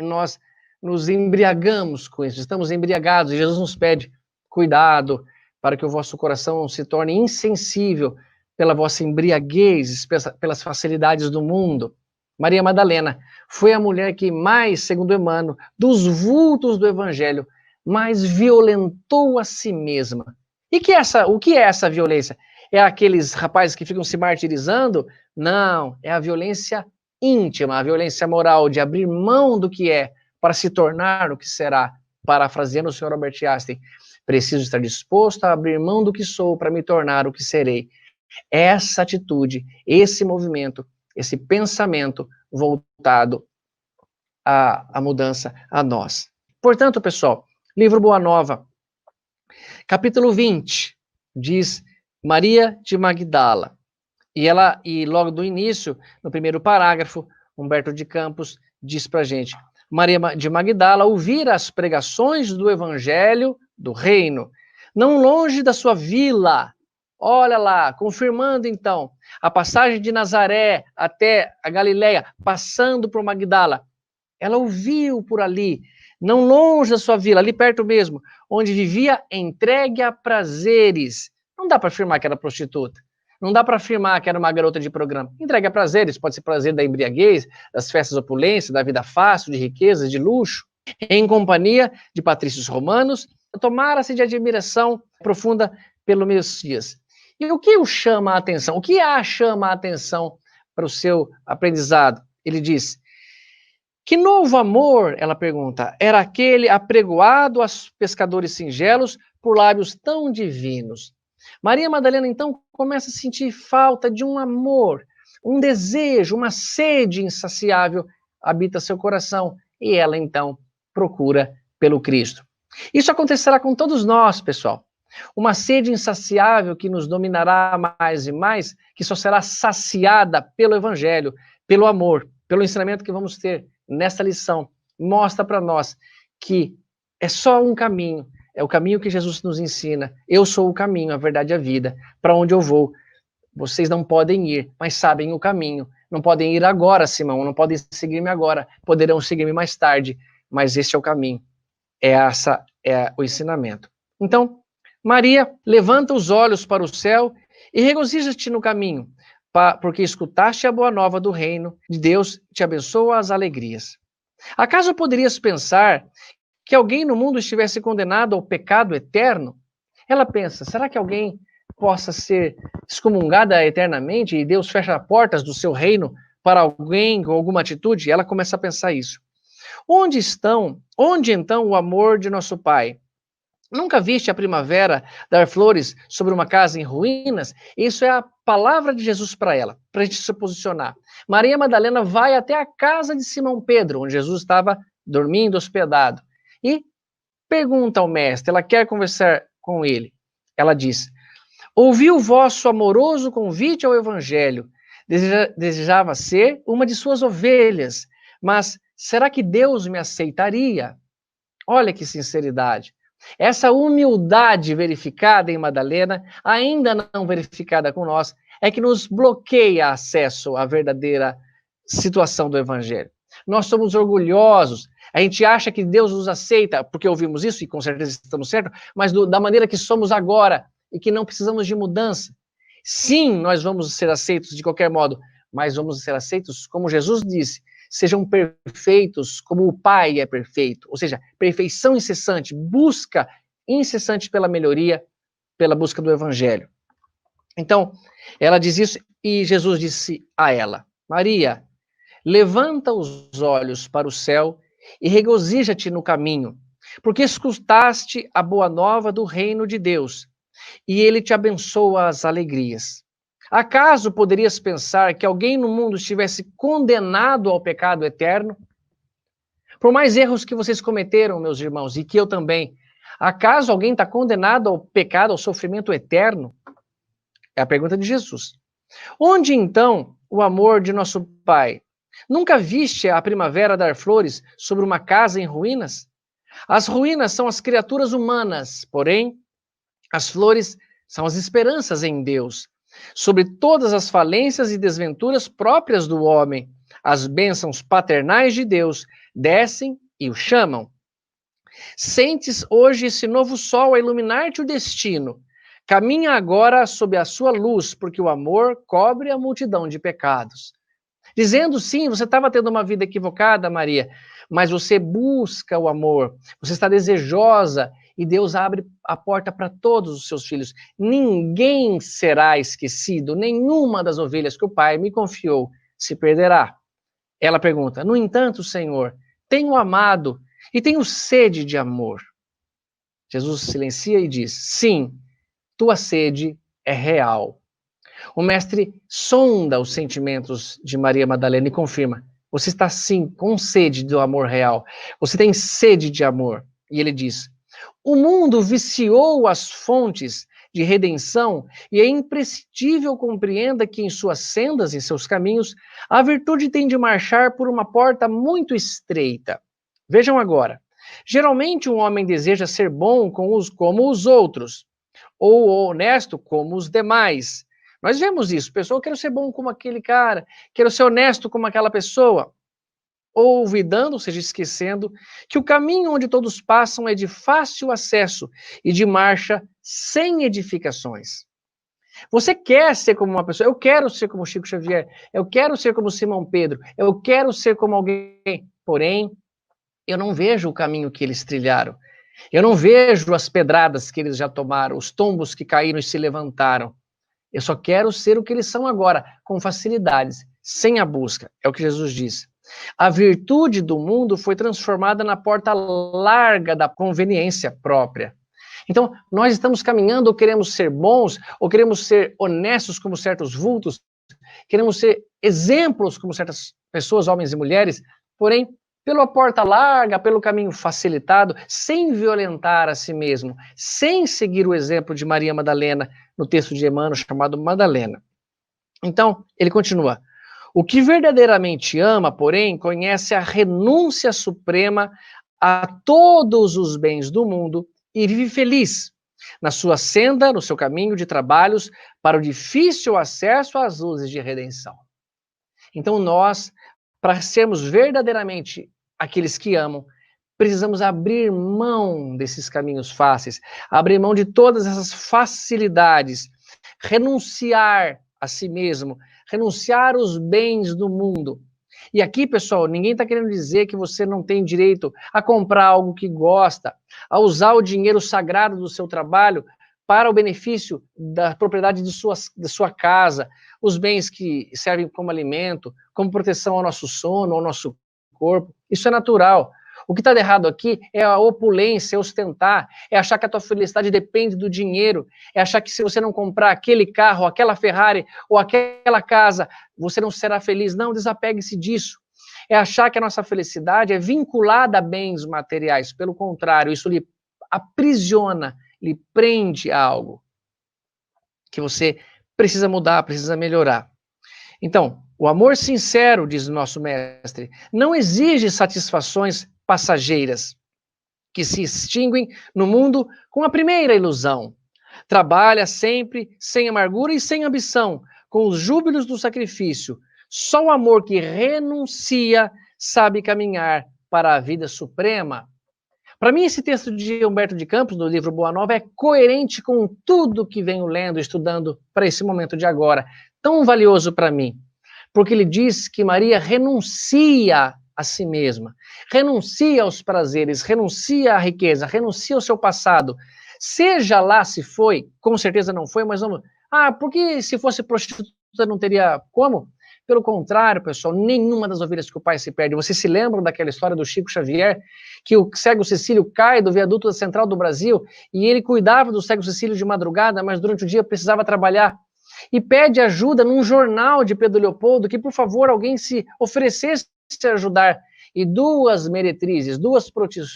Nós nos embriagamos com isso, estamos embriagados. E Jesus nos pede cuidado para que o vosso coração não se torne insensível pela vossa embriaguez, pelas facilidades do mundo. Maria Madalena foi a mulher que mais, segundo Emmanuel, dos vultos do Evangelho, mais violentou a si mesma. E o que é essa violência? É aqueles rapazes que ficam se martirizando? Não, é a violência íntima, a violência moral de abrir mão do que é para se tornar o que será. Parafraseando o Sr. Albert Einstein, preciso estar disposto a abrir mão do que sou para me tornar o que serei. Essa atitude, esse movimento, esse pensamento voltado à mudança a nós. Portanto, pessoal, livro Boa Nova, capítulo 20, diz Maria de Magdala. E logo do início, no primeiro parágrafo, Humberto de Campos diz pra gente, Maria de Magdala ouvira as pregações do Evangelho do Reino, não longe da sua vila. Olha lá, confirmando então, a passagem de Nazaré até a Galileia, passando por Magdala. Ela ouviu por ali, não longe da sua vila, ali perto mesmo, onde vivia entregue a prazeres. Não dá para afirmar que era prostituta. Não dá para afirmar que era uma garota de programa. Entregue a prazeres, pode ser prazer da embriaguez, das festas opulências, da vida fácil, de riqueza, de luxo. Em companhia de patrícios romanos, tomara-se de admiração profunda pelo Messias. E o que o chama a atenção? O que a chama a atenção para o seu aprendizado? Ele diz, que novo amor, ela pergunta, era aquele apregoado aos pescadores singelos por lábios tão divinos? Maria Madalena, então, começa a sentir falta de um amor, um desejo, uma sede insaciável habita seu coração, e ela, então, procura pelo Cristo. Isso acontecerá com todos nós, pessoal. Uma sede insaciável que nos dominará mais e mais, que só será saciada pelo Evangelho, pelo amor, pelo ensinamento que vamos ter nesta lição. Mostra para nós que é só um caminho, é o caminho que Jesus nos ensina. Eu sou o caminho, a verdade e a vida. Para onde eu vou? Vocês não podem ir, mas sabem o caminho. Não podem ir agora, Simão, não podem seguir-me agora. Poderão seguir-me mais tarde, mas este é o caminho. Essa é o ensinamento. Então, Maria, levanta os olhos para o céu e regozija-te no caminho, porque escutaste a boa nova do reino de Deus, te abençoa as alegrias. Acaso poderias pensar que alguém no mundo estivesse condenado ao pecado eterno? Ela pensa, será que alguém possa ser excomungada eternamente e Deus fecha as portas do seu reino para alguém com alguma atitude? Ela começa a pensar isso. Onde então o amor de nosso Pai? Nunca viste a primavera dar flores sobre uma casa em ruínas? Isso é a palavra de Jesus para ela, para a gente se posicionar. Maria Madalena vai até a casa de Simão Pedro, onde Jesus estava dormindo, hospedado. E pergunta ao mestre, ela quer conversar com ele. Ela diz: ouvi o vosso amoroso convite ao evangelho, desejava ser uma de suas ovelhas, mas será que Deus me aceitaria? Olha que sinceridade. Essa humildade verificada em Madalena, ainda não verificada com nós, é que nos bloqueia acesso à verdadeira situação do evangelho. Nós somos orgulhosos, a gente acha que Deus nos aceita, porque ouvimos isso, e com certeza estamos certos, mas da maneira que somos agora, e que não precisamos de mudança. Sim, nós vamos ser aceitos de qualquer modo, mas vamos ser aceitos, como Jesus disse, sejam perfeitos como o Pai é perfeito. Ou seja, perfeição incessante, busca incessante pela melhoria, pela busca do Evangelho. Então, ela diz isso e Jesus disse a ela: Maria, levanta os olhos para o céu e regozija-te no caminho, porque escutaste a boa nova do reino de Deus, e ele te abençoa as alegrias. Acaso poderias pensar que alguém no mundo estivesse condenado ao pecado eterno? Por mais erros que vocês cometeram, meus irmãos, e que eu também, acaso alguém está condenado ao pecado, ao sofrimento eterno? É a pergunta de Jesus. Onde então o amor de nosso Pai? Nunca viste a primavera dar flores sobre uma casa em ruínas? As ruínas são as criaturas humanas, porém, as flores são as esperanças em Deus. Sobre todas as falências e desventuras próprias do homem, as bênçãos paternais de Deus descem e o chamam. Sentes hoje esse novo sol a iluminar-te o destino. Caminha agora sob a sua luz, porque o amor cobre a multidão de pecados. Dizendo sim, você estava tendo uma vida equivocada, Maria, mas você busca o amor, você está desejosa e Deus abre a porta para todos os seus filhos. Ninguém será esquecido, nenhuma das ovelhas que o Pai me confiou se perderá. Ela pergunta: no entanto, Senhor, tenho amado e tenho sede de amor. Jesus silencia e diz: sim, tua sede é real. O mestre sonda os sentimentos de Maria Madalena e confirma: você está sim com sede do amor real. Você tem sede de amor. E ele diz: o mundo viciou as fontes de redenção e é imprescindível compreenda que em suas sendas, em seus caminhos, a virtude tem de marchar por uma porta muito estreita. Vejam agora. Geralmente um homem deseja ser bom como os outros, ou honesto como os demais. Nós vemos isso. Pessoa, eu quero ser bom como aquele cara, quero ser honesto como aquela pessoa. Olvidando, ou seja, esquecendo, que o caminho onde todos passam é de fácil acesso e de marcha sem edificações. Você quer ser como uma pessoa, eu quero ser como Chico Xavier, eu quero ser como Simão Pedro, eu quero ser como alguém, porém, eu não vejo o caminho que eles trilharam, eu não vejo as pedradas que eles já tomaram, os tombos que caíram e se levantaram. Eu só quero ser o que eles são agora, com facilidades, sem a busca. É o que Jesus diz. A virtude do mundo foi transformada na porta larga da conveniência própria. Então, nós estamos caminhando, ou queremos ser bons, ou queremos ser honestos como certos vultos, queremos ser exemplos como certas pessoas, homens e mulheres, porém, pela porta larga, pelo caminho facilitado, sem violentar a si mesmo, sem seguir o exemplo de Maria Madalena, no texto de Emmanuel chamado Madalena. Então, ele continua: o que verdadeiramente ama, porém, conhece a renúncia suprema a todos os bens do mundo e vive feliz na sua senda, no seu caminho de trabalhos, para o difícil acesso às luzes de redenção. Então nós, para sermos verdadeiramente aqueles que amam, precisamos abrir mão desses caminhos fáceis, abrir mão de todas essas facilidades, renunciar a si mesmo, renunciar aos bens do mundo. E aqui, pessoal, ninguém está querendo dizer que você não tem direito a comprar algo que gosta, a usar o dinheiro sagrado do seu trabalho para o benefício da propriedade de sua casa, os bens que servem como alimento, como proteção ao nosso sono, ao nosso corpo. Isso é natural. O que está errado aqui é a opulência, é ostentar, é achar que a tua felicidade depende do dinheiro, é achar que se você não comprar aquele carro, aquela Ferrari ou aquela casa, você não será feliz. Não, desapegue-se disso. É achar que a nossa felicidade é vinculada a bens materiais. Pelo contrário, isso lhe aprisiona, lhe prende a algo que você precisa mudar, precisa melhorar. Então, o amor sincero, diz o nosso mestre, não exige satisfações passageiras que se extinguem no mundo com a primeira ilusão. Trabalha sempre sem amargura e sem ambição, com os júbilos do sacrifício. Só o amor que renuncia sabe caminhar para a vida suprema. Para mim, esse texto de Humberto de Campos, do livro Boa Nova, é coerente com tudo que venho lendo, estudando para esse momento de agora. Tão valioso para mim. Porque ele diz que Maria renuncia a si mesma, renuncia aos prazeres, renuncia à riqueza, renuncia ao seu passado. Seja lá se foi, com certeza não foi, mas vamos... porque se fosse prostituta não teria como? Pelo contrário, pessoal, nenhuma das ovelhas que o pai se perde. Vocês se lembram daquela história do Chico Xavier, que o cego Cecílio cai do viaduto central do Brasil e ele cuidava do cego Cecílio de madrugada, mas durante o dia precisava trabalhar. E pede ajuda num jornal de Pedro Leopoldo, que por favor alguém se oferecesse a ajudar. E 2 meretrizes, 2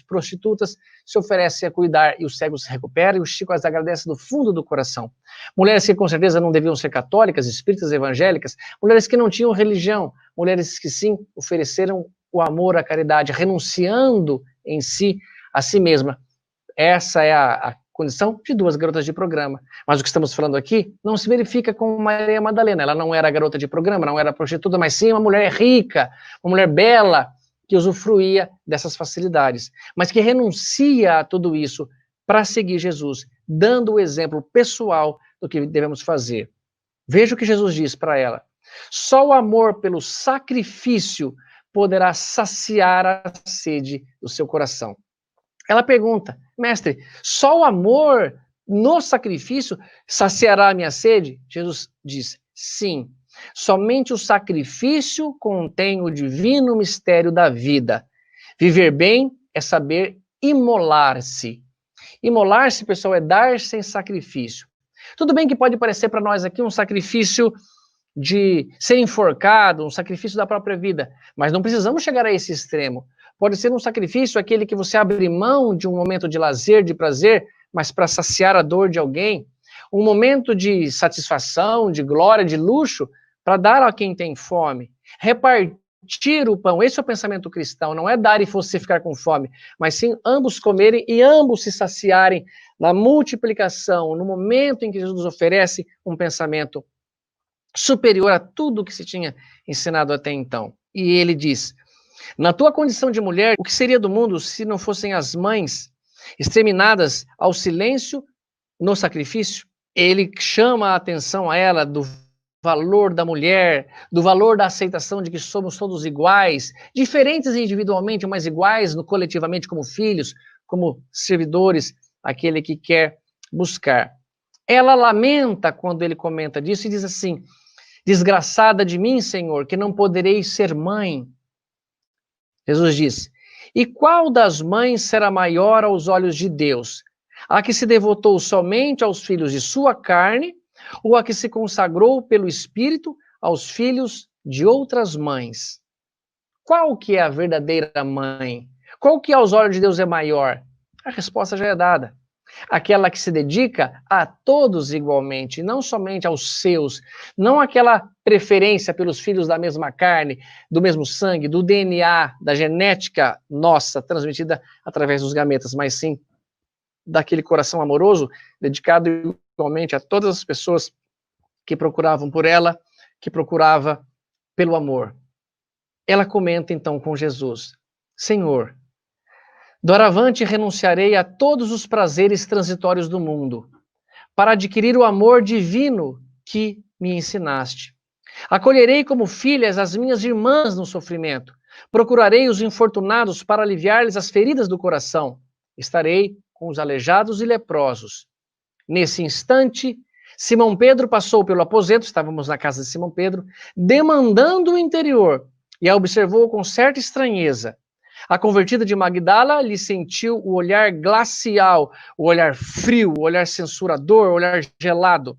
prostitutas se oferecem a cuidar e o cego se recupera e o Chico as agradece do fundo do coração. Mulheres que com certeza não deviam ser católicas, espíritas, evangélicas, mulheres que não tinham religião, mulheres que sim ofereceram o amor, a caridade, renunciando em si a si mesma. Essa é a condição de 2 garotas de programa. Mas o que estamos falando aqui não se verifica com Maria Madalena. Ela não era garota de programa, não era prostituta, mas sim uma mulher rica, uma mulher bela, que usufruía dessas facilidades, mas que renuncia a tudo isso para seguir Jesus, dando o exemplo pessoal do que devemos fazer. Veja o que Jesus diz para ela. Só o amor pelo sacrifício poderá saciar a sede do seu coração. Ela pergunta, mestre, só o amor no sacrifício saciará a minha sede? Jesus diz, sim. Somente o sacrifício contém o divino mistério da vida. Viver bem é saber imolar-se. Imolar-se, pessoal, é dar sem sacrifício. Tudo bem que pode parecer para nós aqui um sacrifício de ser enforcado, um sacrifício da própria vida, mas não precisamos chegar a esse extremo. Pode ser um sacrifício aquele que você abre mão de um momento de lazer, de prazer, mas para saciar a dor de alguém. Um momento de satisfação, de glória, de luxo, para dar a quem tem fome. Repartir o pão, esse é o pensamento cristão, não é dar e você ficar com fome, mas sim ambos comerem e ambos se saciarem na multiplicação, no momento em que Jesus nos oferece um pensamento superior a tudo que se tinha ensinado até então. E ele diz, na tua condição de mulher, o que seria do mundo se não fossem as mães exterminadas ao silêncio no sacrifício? Ele chama a atenção a ela do valor da mulher, do valor da aceitação de que somos todos iguais, diferentes individualmente, mas iguais coletivamente como filhos, como servidores, aquele que quer buscar. Ela lamenta quando ele comenta disso e diz assim, desgraçada de mim, Senhor, que não poderei ser mãe. Jesus diz, e qual das mães será maior aos olhos de Deus? A que se devotou somente aos filhos de sua carne, ou a que se consagrou pelo Espírito aos filhos de outras mães? Qual que é a verdadeira mãe? Qual que aos olhos de Deus é maior? A resposta já é dada. Aquela que se dedica a todos igualmente, não somente aos seus, não aquela preferência pelos filhos da mesma carne, do mesmo sangue, do DNA, da genética nossa, transmitida através dos gametas, mas sim daquele coração amoroso, dedicado igualmente a todas as pessoas que procuravam por ela, que procurava pelo amor. Ela comenta então com Jesus, Senhor, doravante renunciarei a todos os prazeres transitórios do mundo, para adquirir o amor divino que me ensinaste. Acolherei como filhas as minhas irmãs no sofrimento, procurarei os infortunados para aliviar-lhes as feridas do coração, estarei com os aleijados e leprosos. Nesse instante, Simão Pedro passou pelo aposento, estávamos na casa de Simão Pedro, demandando o interior, e a observou com certa estranheza. A convertida de Magdala lhe sentiu o olhar glacial, o olhar frio, o olhar censurador, o olhar gelado,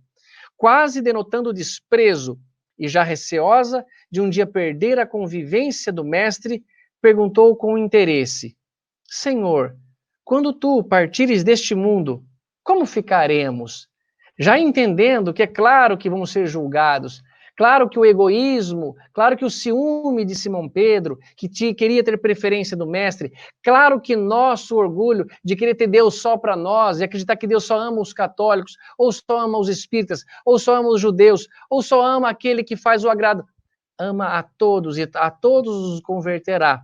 quase denotando desprezo, e já receosa de um dia perder a convivência do mestre, perguntou com interesse, Senhor, quando tu partires deste mundo, como ficaremos? Já entendendo que é claro que vamos ser julgados, claro que o egoísmo, claro que o ciúme de Simão Pedro, que queria ter preferência do mestre, claro que nosso orgulho de querer ter Deus só para nós, e acreditar que Deus só ama os católicos, ou só ama os espíritas, ou só ama os judeus, ou só ama aquele que faz o agrado, ama a todos e a todos os converterá.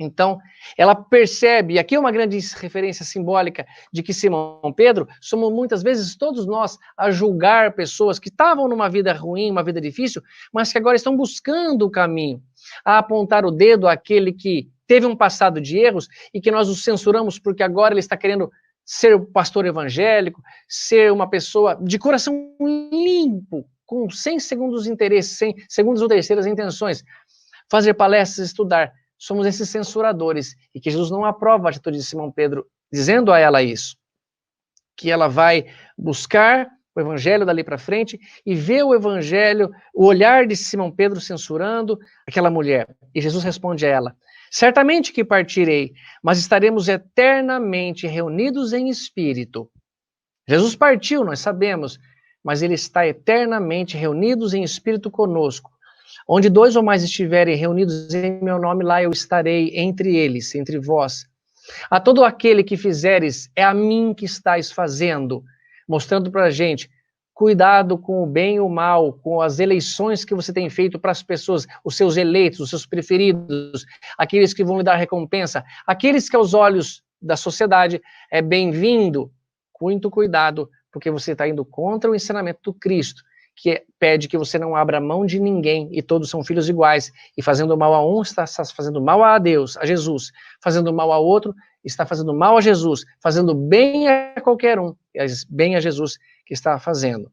Então, ela percebe, e aqui é uma grande referência simbólica de que Simão Pedro, somos muitas vezes todos nós a julgar pessoas que estavam numa vida ruim, uma vida difícil, mas que agora estão buscando o caminho, a apontar o dedo àquele que teve um passado de erros e que nós o censuramos porque agora ele está querendo ser um pastor evangélico, ser uma pessoa de coração limpo, sem segundos interesses, sem segundas ou terceiras intenções, fazer palestras, estudar. Somos esses censuradores, e que Jesus não aprova a atitude de Simão Pedro, dizendo a ela isso, que ela vai buscar o evangelho dali para frente e ver o evangelho, o olhar de Simão Pedro censurando aquela mulher. E Jesus responde a ela: certamente que partirei, mas estaremos eternamente reunidos em espírito. Jesus partiu, nós sabemos, mas ele está eternamente reunidos em espírito conosco. Onde 2 ou mais estiverem reunidos em meu nome, lá eu estarei entre eles, entre vós. A todo aquele que fizeres, é a mim que estáis fazendo, mostrando para a gente, cuidado com o bem e o mal, com as eleições que você tem feito para as pessoas, os seus eleitos, os seus preferidos, aqueles que vão lhe dar recompensa, aqueles que aos olhos da sociedade é bem-vindo. Muito cuidado, porque você está indo contra o ensinamento do Cristo, que pede que você não abra mão de ninguém, e todos são filhos iguais, e fazendo mal a um, está fazendo mal a Deus, a Jesus, fazendo mal a outro, está fazendo mal a Jesus, fazendo bem a qualquer um, bem a Jesus que está fazendo.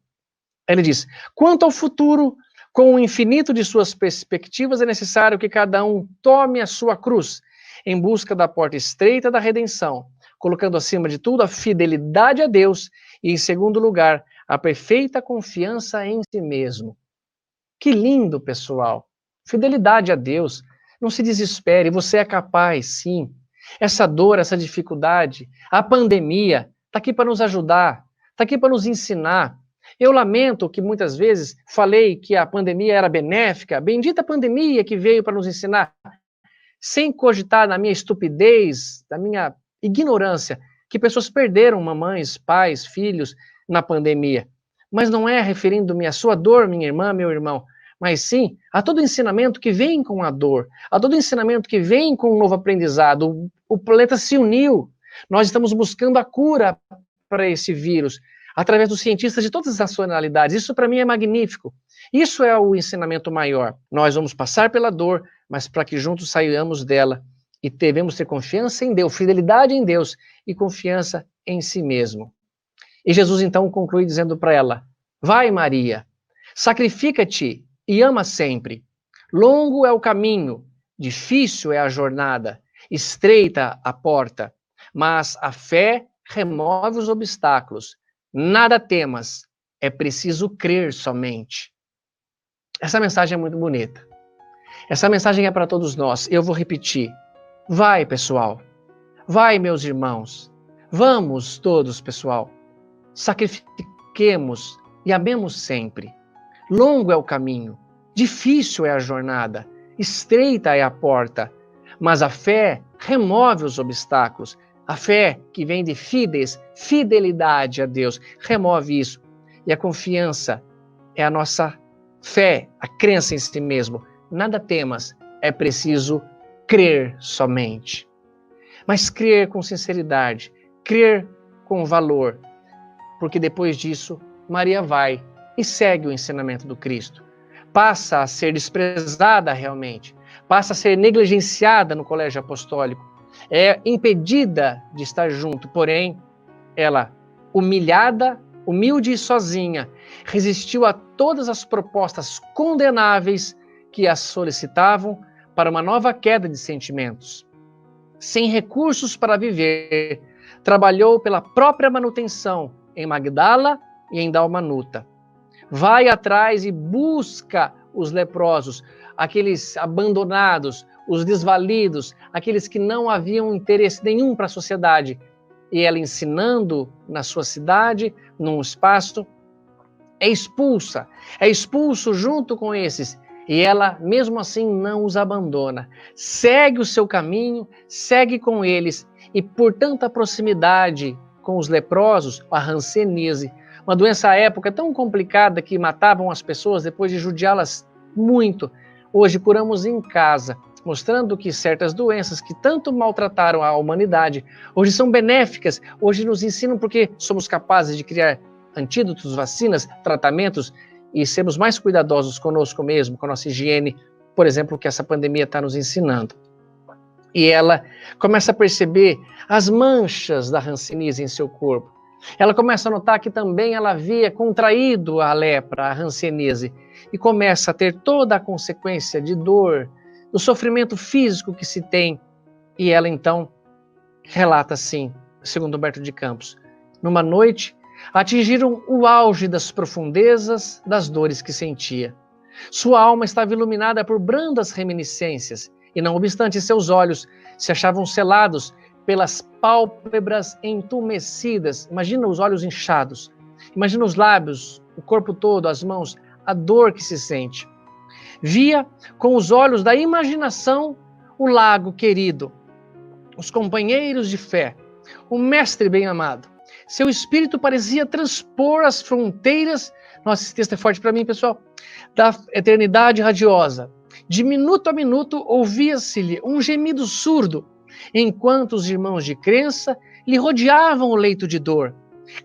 Ele diz, quanto ao futuro, com o infinito de suas perspectivas, é necessário que cada um tome a sua cruz, em busca da porta estreita da redenção, colocando acima de tudo a fidelidade a Deus, e em segundo lugar, a perfeita confiança em si mesmo. Que lindo, pessoal. Fidelidade a Deus. Não se desespere, você é capaz, sim. Essa dor, essa dificuldade, a pandemia, está aqui para nos ajudar, está aqui para nos ensinar. Eu lamento que muitas vezes falei que a pandemia era benéfica, bendita pandemia que veio para nos ensinar, sem cogitar na minha estupidez, na minha ignorância, que pessoas perderam mamães, pais, filhos, na pandemia, mas não é referindo-me à sua dor, minha irmã, meu irmão, mas sim a todo ensinamento que vem com a dor, a todo ensinamento que vem com um novo aprendizado. O planeta se uniu, nós estamos buscando a cura para esse vírus, através dos cientistas de todas as nacionalidades. Isso para mim é magnífico. Isso é o ensinamento maior. Nós vamos passar pela dor, mas para que juntos saiamos dela, e devemos ter confiança em Deus, fidelidade em Deus e confiança em si mesmo. E Jesus então conclui dizendo para ela, vai Maria, sacrifica-te e ama sempre. Longo é o caminho, difícil é a jornada, estreita a porta, mas a fé remove os obstáculos. Nada temas, é preciso crer somente. Essa mensagem é muito bonita. Essa mensagem é para todos nós. Eu vou repetir. Vai, pessoal. Vai, meus irmãos. Vamos todos, pessoal. Sacrifiquemos e amemos sempre. Longo é o caminho, difícil é a jornada, estreita é a porta, mas a fé remove os obstáculos. A fé que vem de fidelidade a Deus, remove isso. E a confiança é a nossa fé, a crença em si mesmo. Nada temas, é preciso crer somente. Mas crer com sinceridade, crer com valor. Porque depois disso, Maria vai e segue o ensinamento do Cristo. Passa a ser desprezada realmente, passa a ser negligenciada no colégio apostólico, é impedida de estar junto, porém, ela, humilhada, humilde e sozinha, resistiu a todas as propostas condenáveis que a solicitavam para uma nova queda de sentimentos. Sem recursos para viver, trabalhou pela própria manutenção em Magdala e em Dalmanuta. Vai atrás e busca os leprosos, aqueles abandonados, os desvalidos, aqueles que não haviam interesse nenhum para a sociedade. E ela, ensinando na sua cidade, num espaço, é expulso junto com esses. E ela, mesmo assim, não os abandona. Segue o seu caminho, segue com eles. E por tanta proximidade com os leprosos, a hanseníase, uma doença à época tão complicada que matavam as pessoas depois de judiá-las muito, hoje curamos em casa, mostrando que certas doenças que tanto maltrataram a humanidade, hoje são benéficas, hoje nos ensinam porque somos capazes de criar antídotos, vacinas, tratamentos e sermos mais cuidadosos conosco mesmo, com a nossa higiene, por exemplo, que essa pandemia está nos ensinando. E ela começa a perceber as manchas da hanseníase em seu corpo. Ela começa a notar que também ela havia contraído a lepra, a hanseníase, e começa a ter toda a consequência de dor, do sofrimento físico que se tem. E ela então relata assim, segundo Humberto de Campos: numa noite, atingiram o auge das profundezas das dores que sentia. Sua alma estava iluminada por brandas reminiscências, e não obstante seus olhos se achavam selados pelas pálpebras entumecidas. Imagina os olhos inchados, imagina os lábios, o corpo todo, as mãos, a dor que se sente. Via com os olhos da imaginação o lago querido, os companheiros de fé, o mestre bem-amado. Seu espírito parecia transpor as fronteiras, nossa, esse texto é forte para mim, pessoal, da eternidade radiosa. De minuto a minuto ouvia-se-lhe um gemido surdo, enquanto os irmãos de crença lhe rodeavam o leito de dor,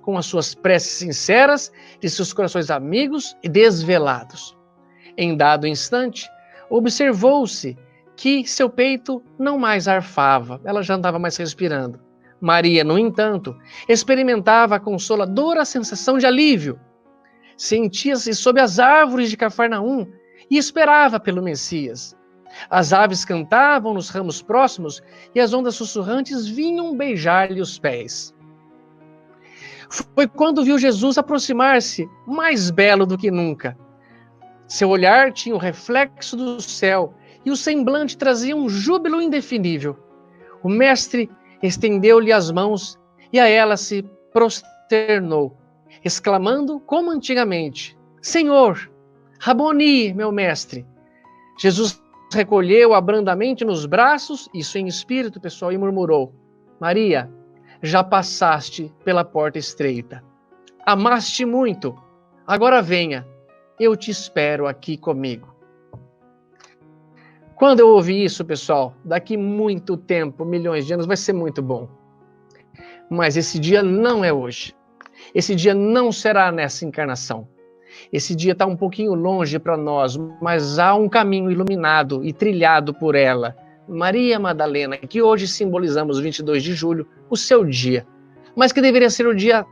com as suas preces sinceras de seus corações amigos e desvelados. Em dado instante, observou-se que seu peito não mais arfava, ela já andava mais respirando. Maria, no entanto, experimentava a consoladora sensação de alívio. Sentia-se sob as árvores de Cafarnaum e esperava pelo Messias. As aves cantavam nos ramos próximos e as ondas sussurrantes vinham beijar-lhe os pés. Foi quando viu Jesus aproximar-se, mais belo do que nunca. Seu olhar tinha o reflexo do céu e o semblante trazia um júbilo indefinível. O mestre estendeu-lhe as mãos e a ela se prosternou, exclamando como antigamente: Senhor, Raboni, meu mestre. Jesus recolheu-a brandamente nos braços, isso em espírito, pessoal, e murmurou: Maria, já passaste pela porta estreita. Amaste muito, agora venha, eu te espero aqui comigo. Quando eu ouvi isso, pessoal, daqui muito tempo, milhões de anos, vai ser muito bom. Mas esse dia não é hoje. Esse dia não será nessa encarnação. Esse dia está um pouquinho longe para nós, mas há um caminho iluminado e trilhado por ela, Maria Madalena, que hoje simbolizamos 22 de julho, o seu dia, mas que deveria ser o dia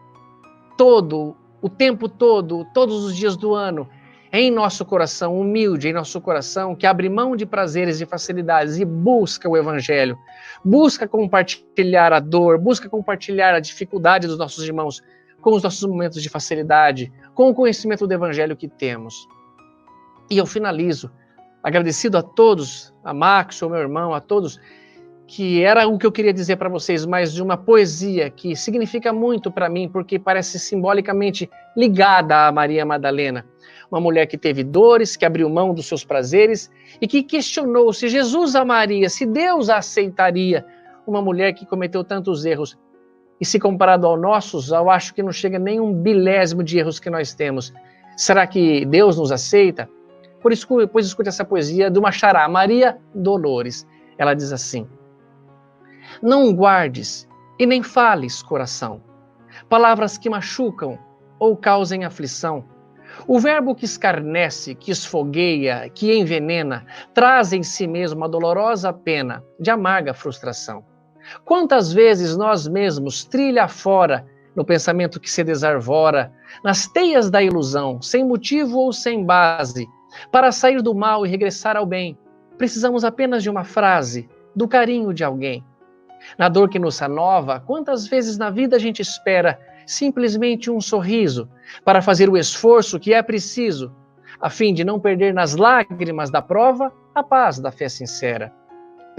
todo, o tempo todo, todos os dias do ano, em nosso coração humilde, em nosso coração que abre mão de prazeres e facilidades e busca o Evangelho, busca compartilhar a dor, busca compartilhar a dificuldade dos nossos irmãos com os nossos momentos de facilidade, com o conhecimento do Evangelho que temos. E eu finalizo, agradecido a todos, a Max, o meu irmão, a todos, que era o que eu queria dizer para vocês, mas de uma poesia que significa muito para mim, porque parece simbolicamente ligada a Maria Madalena. Uma mulher que teve dores, que abriu mão dos seus prazeres e que questionou se Jesus amaria, se Deus a aceitaria. Uma mulher que cometeu tantos erros. E se comparado aos nossos, eu acho que não chega nem um bilésimo de erros que nós temos. Será que Deus nos aceita? Pois escute essa poesia de uma xará, Maria Dolores. Ela diz assim: Não guardes e nem fales, coração, palavras que machucam ou causem aflição. O verbo que escarnece, que esfogueia, que envenena, traz em si mesmo a dolorosa pena de amarga frustração. Quantas vezes nós mesmos, trilha fora, no pensamento que se desarvora, nas teias da ilusão, sem motivo ou sem base, para sair do mal e regressar ao bem, precisamos apenas de uma frase, do carinho de alguém. Na dor que nos renova, quantas vezes na vida a gente espera simplesmente um sorriso para fazer o esforço que é preciso, a fim de não perder nas lágrimas da prova a paz da fé sincera.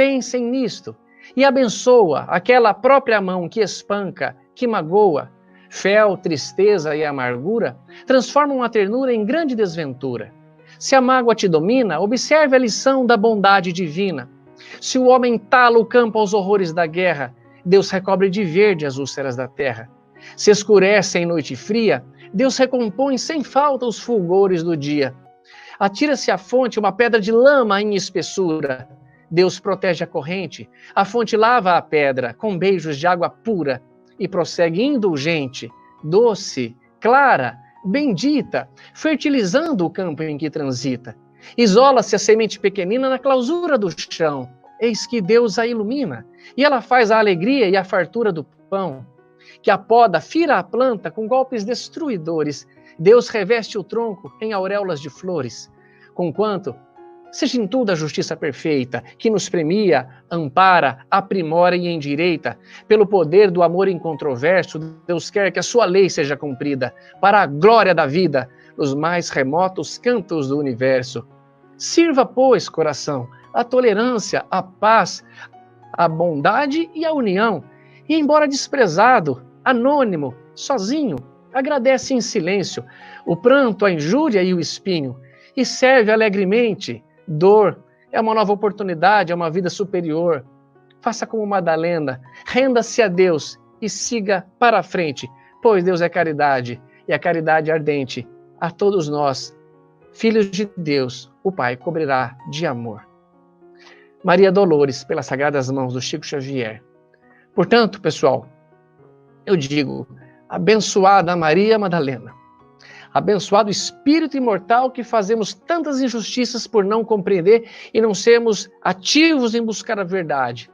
Pensem nisto. E abençoa aquela própria mão que espanca, que magoa. Fel, tristeza e amargura transformam a ternura em grande desventura. Se a mágoa te domina, observe a lição da bondade divina. Se o homem tala o campo aos horrores da guerra, Deus recobre de verde as úlceras da terra. Se escurece em noite fria, Deus recompõe sem falta os fulgores do dia. Atira-se à fonte uma pedra de lama em espessura. Deus protege a corrente, a fonte lava a pedra com beijos de água pura e prossegue indulgente, doce, clara, bendita, fertilizando o campo em que transita. Isola-se a semente pequenina na clausura do chão. Eis que Deus a ilumina, e ela faz a alegria e a fartura do pão. Que a poda fira a planta com golpes destruidores. Deus reveste o tronco em auréolas de flores. Conquanto seja em tudo a justiça perfeita, que nos premia, ampara, aprimora e endireita. Pelo poder do amor incontroverso, Deus quer que a sua lei seja cumprida, para a glória da vida, nos mais remotos cantos do universo. Sirva, pois, coração, a tolerância, a paz, a bondade e a união. E, embora desprezado, anônimo, sozinho, agradece em silêncio o pranto, a injúria e o espinho, e serve alegremente. Dor é uma nova oportunidade, é uma vida superior. Faça como Madalena, renda-se a Deus e siga para a frente, pois Deus é caridade, e a caridade ardente a todos nós, filhos de Deus, o Pai cobrirá de amor. Maria Dolores, pelas sagradas mãos do Chico Xavier. Portanto, pessoal, eu digo, abençoada Maria Madalena, abençoado espírito imortal que fazemos tantas injustiças por não compreender e não sermos ativos em buscar a verdade,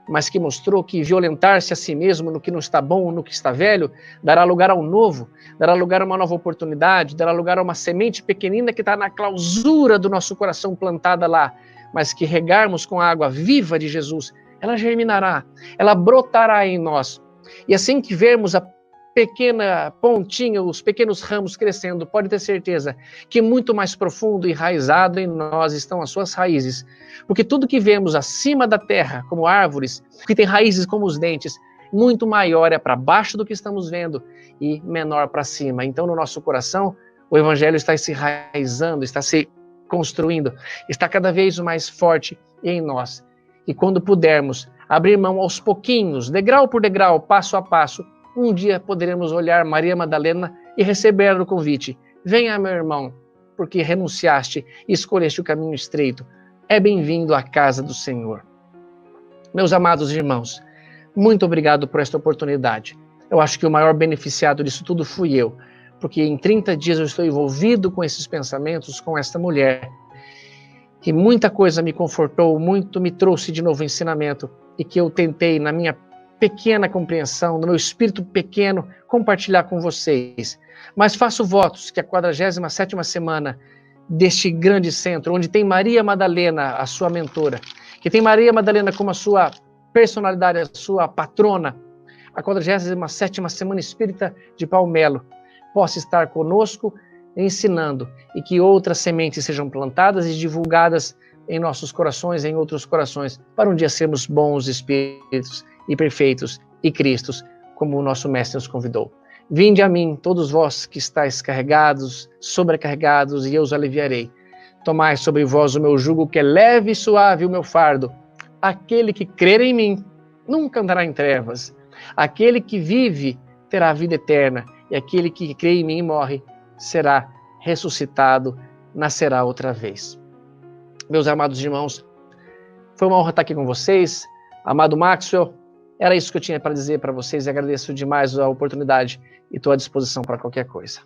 mas que mostrou que violentar-se a si mesmo no que não está bom, no que está velho, dará lugar ao novo, dará lugar a uma nova oportunidade, dará lugar a uma semente pequenina que está na clausura do nosso coração plantada lá, mas que regarmos com a água viva de Jesus, ela germinará, ela brotará em nós. E assim que vermos a pequena pontinha, os pequenos ramos crescendo, pode ter certeza que muito mais profundo e enraizado em nós estão as suas raízes. Porque tudo que vemos acima da terra, como árvores, que tem raízes como os dentes, muito maior é para baixo do que estamos vendo e menor para cima. Então, no nosso coração, o Evangelho está se enraizando, está se construindo, está cada vez mais forte em nós. E quando pudermos abrir mão aos pouquinhos, degrau por degrau, passo a passo, um dia poderemos olhar Maria Madalena e receber o convite. Venha, meu irmão, porque renunciaste e escolheste o caminho estreito. É bem-vindo à casa do Senhor. Meus amados irmãos, muito obrigado por esta oportunidade. Eu acho que o maior beneficiado disso tudo fui eu, porque em 30 dias eu estou envolvido com esses pensamentos, com esta mulher. E muita coisa me confortou, muito me trouxe de novo ensinamento, e que eu tentei, na minha pequena compreensão, no meu espírito pequeno, compartilhar com vocês. Mas faço votos que a 47ª semana deste grande centro, onde tem Maria Madalena, a sua mentora, que tem Maria Madalena como a sua personalidade, a sua patrona, a 47ª Semana Espírita de Palmelo, possa estar conosco, ensinando, e que outras sementes sejam plantadas e divulgadas em nossos corações, em outros corações, para um dia sermos bons espíritos e perfeitos e Cristos, como o nosso Mestre nos convidou. Vinde a mim, todos vós que estáis carregados, sobrecarregados, e eu os aliviarei. Tomai sobre vós o meu jugo, que é leve e suave o meu fardo. Aquele que crer em mim nunca andará em trevas. Aquele que vive terá a vida eterna, e aquele que crê em mim e morre será ressuscitado, nascerá outra vez. Meus amados irmãos, foi uma honra estar aqui com vocês. Amado Maxwell, era isso que eu tinha para dizer para vocês, e agradeço demais a oportunidade e estou à disposição para qualquer coisa.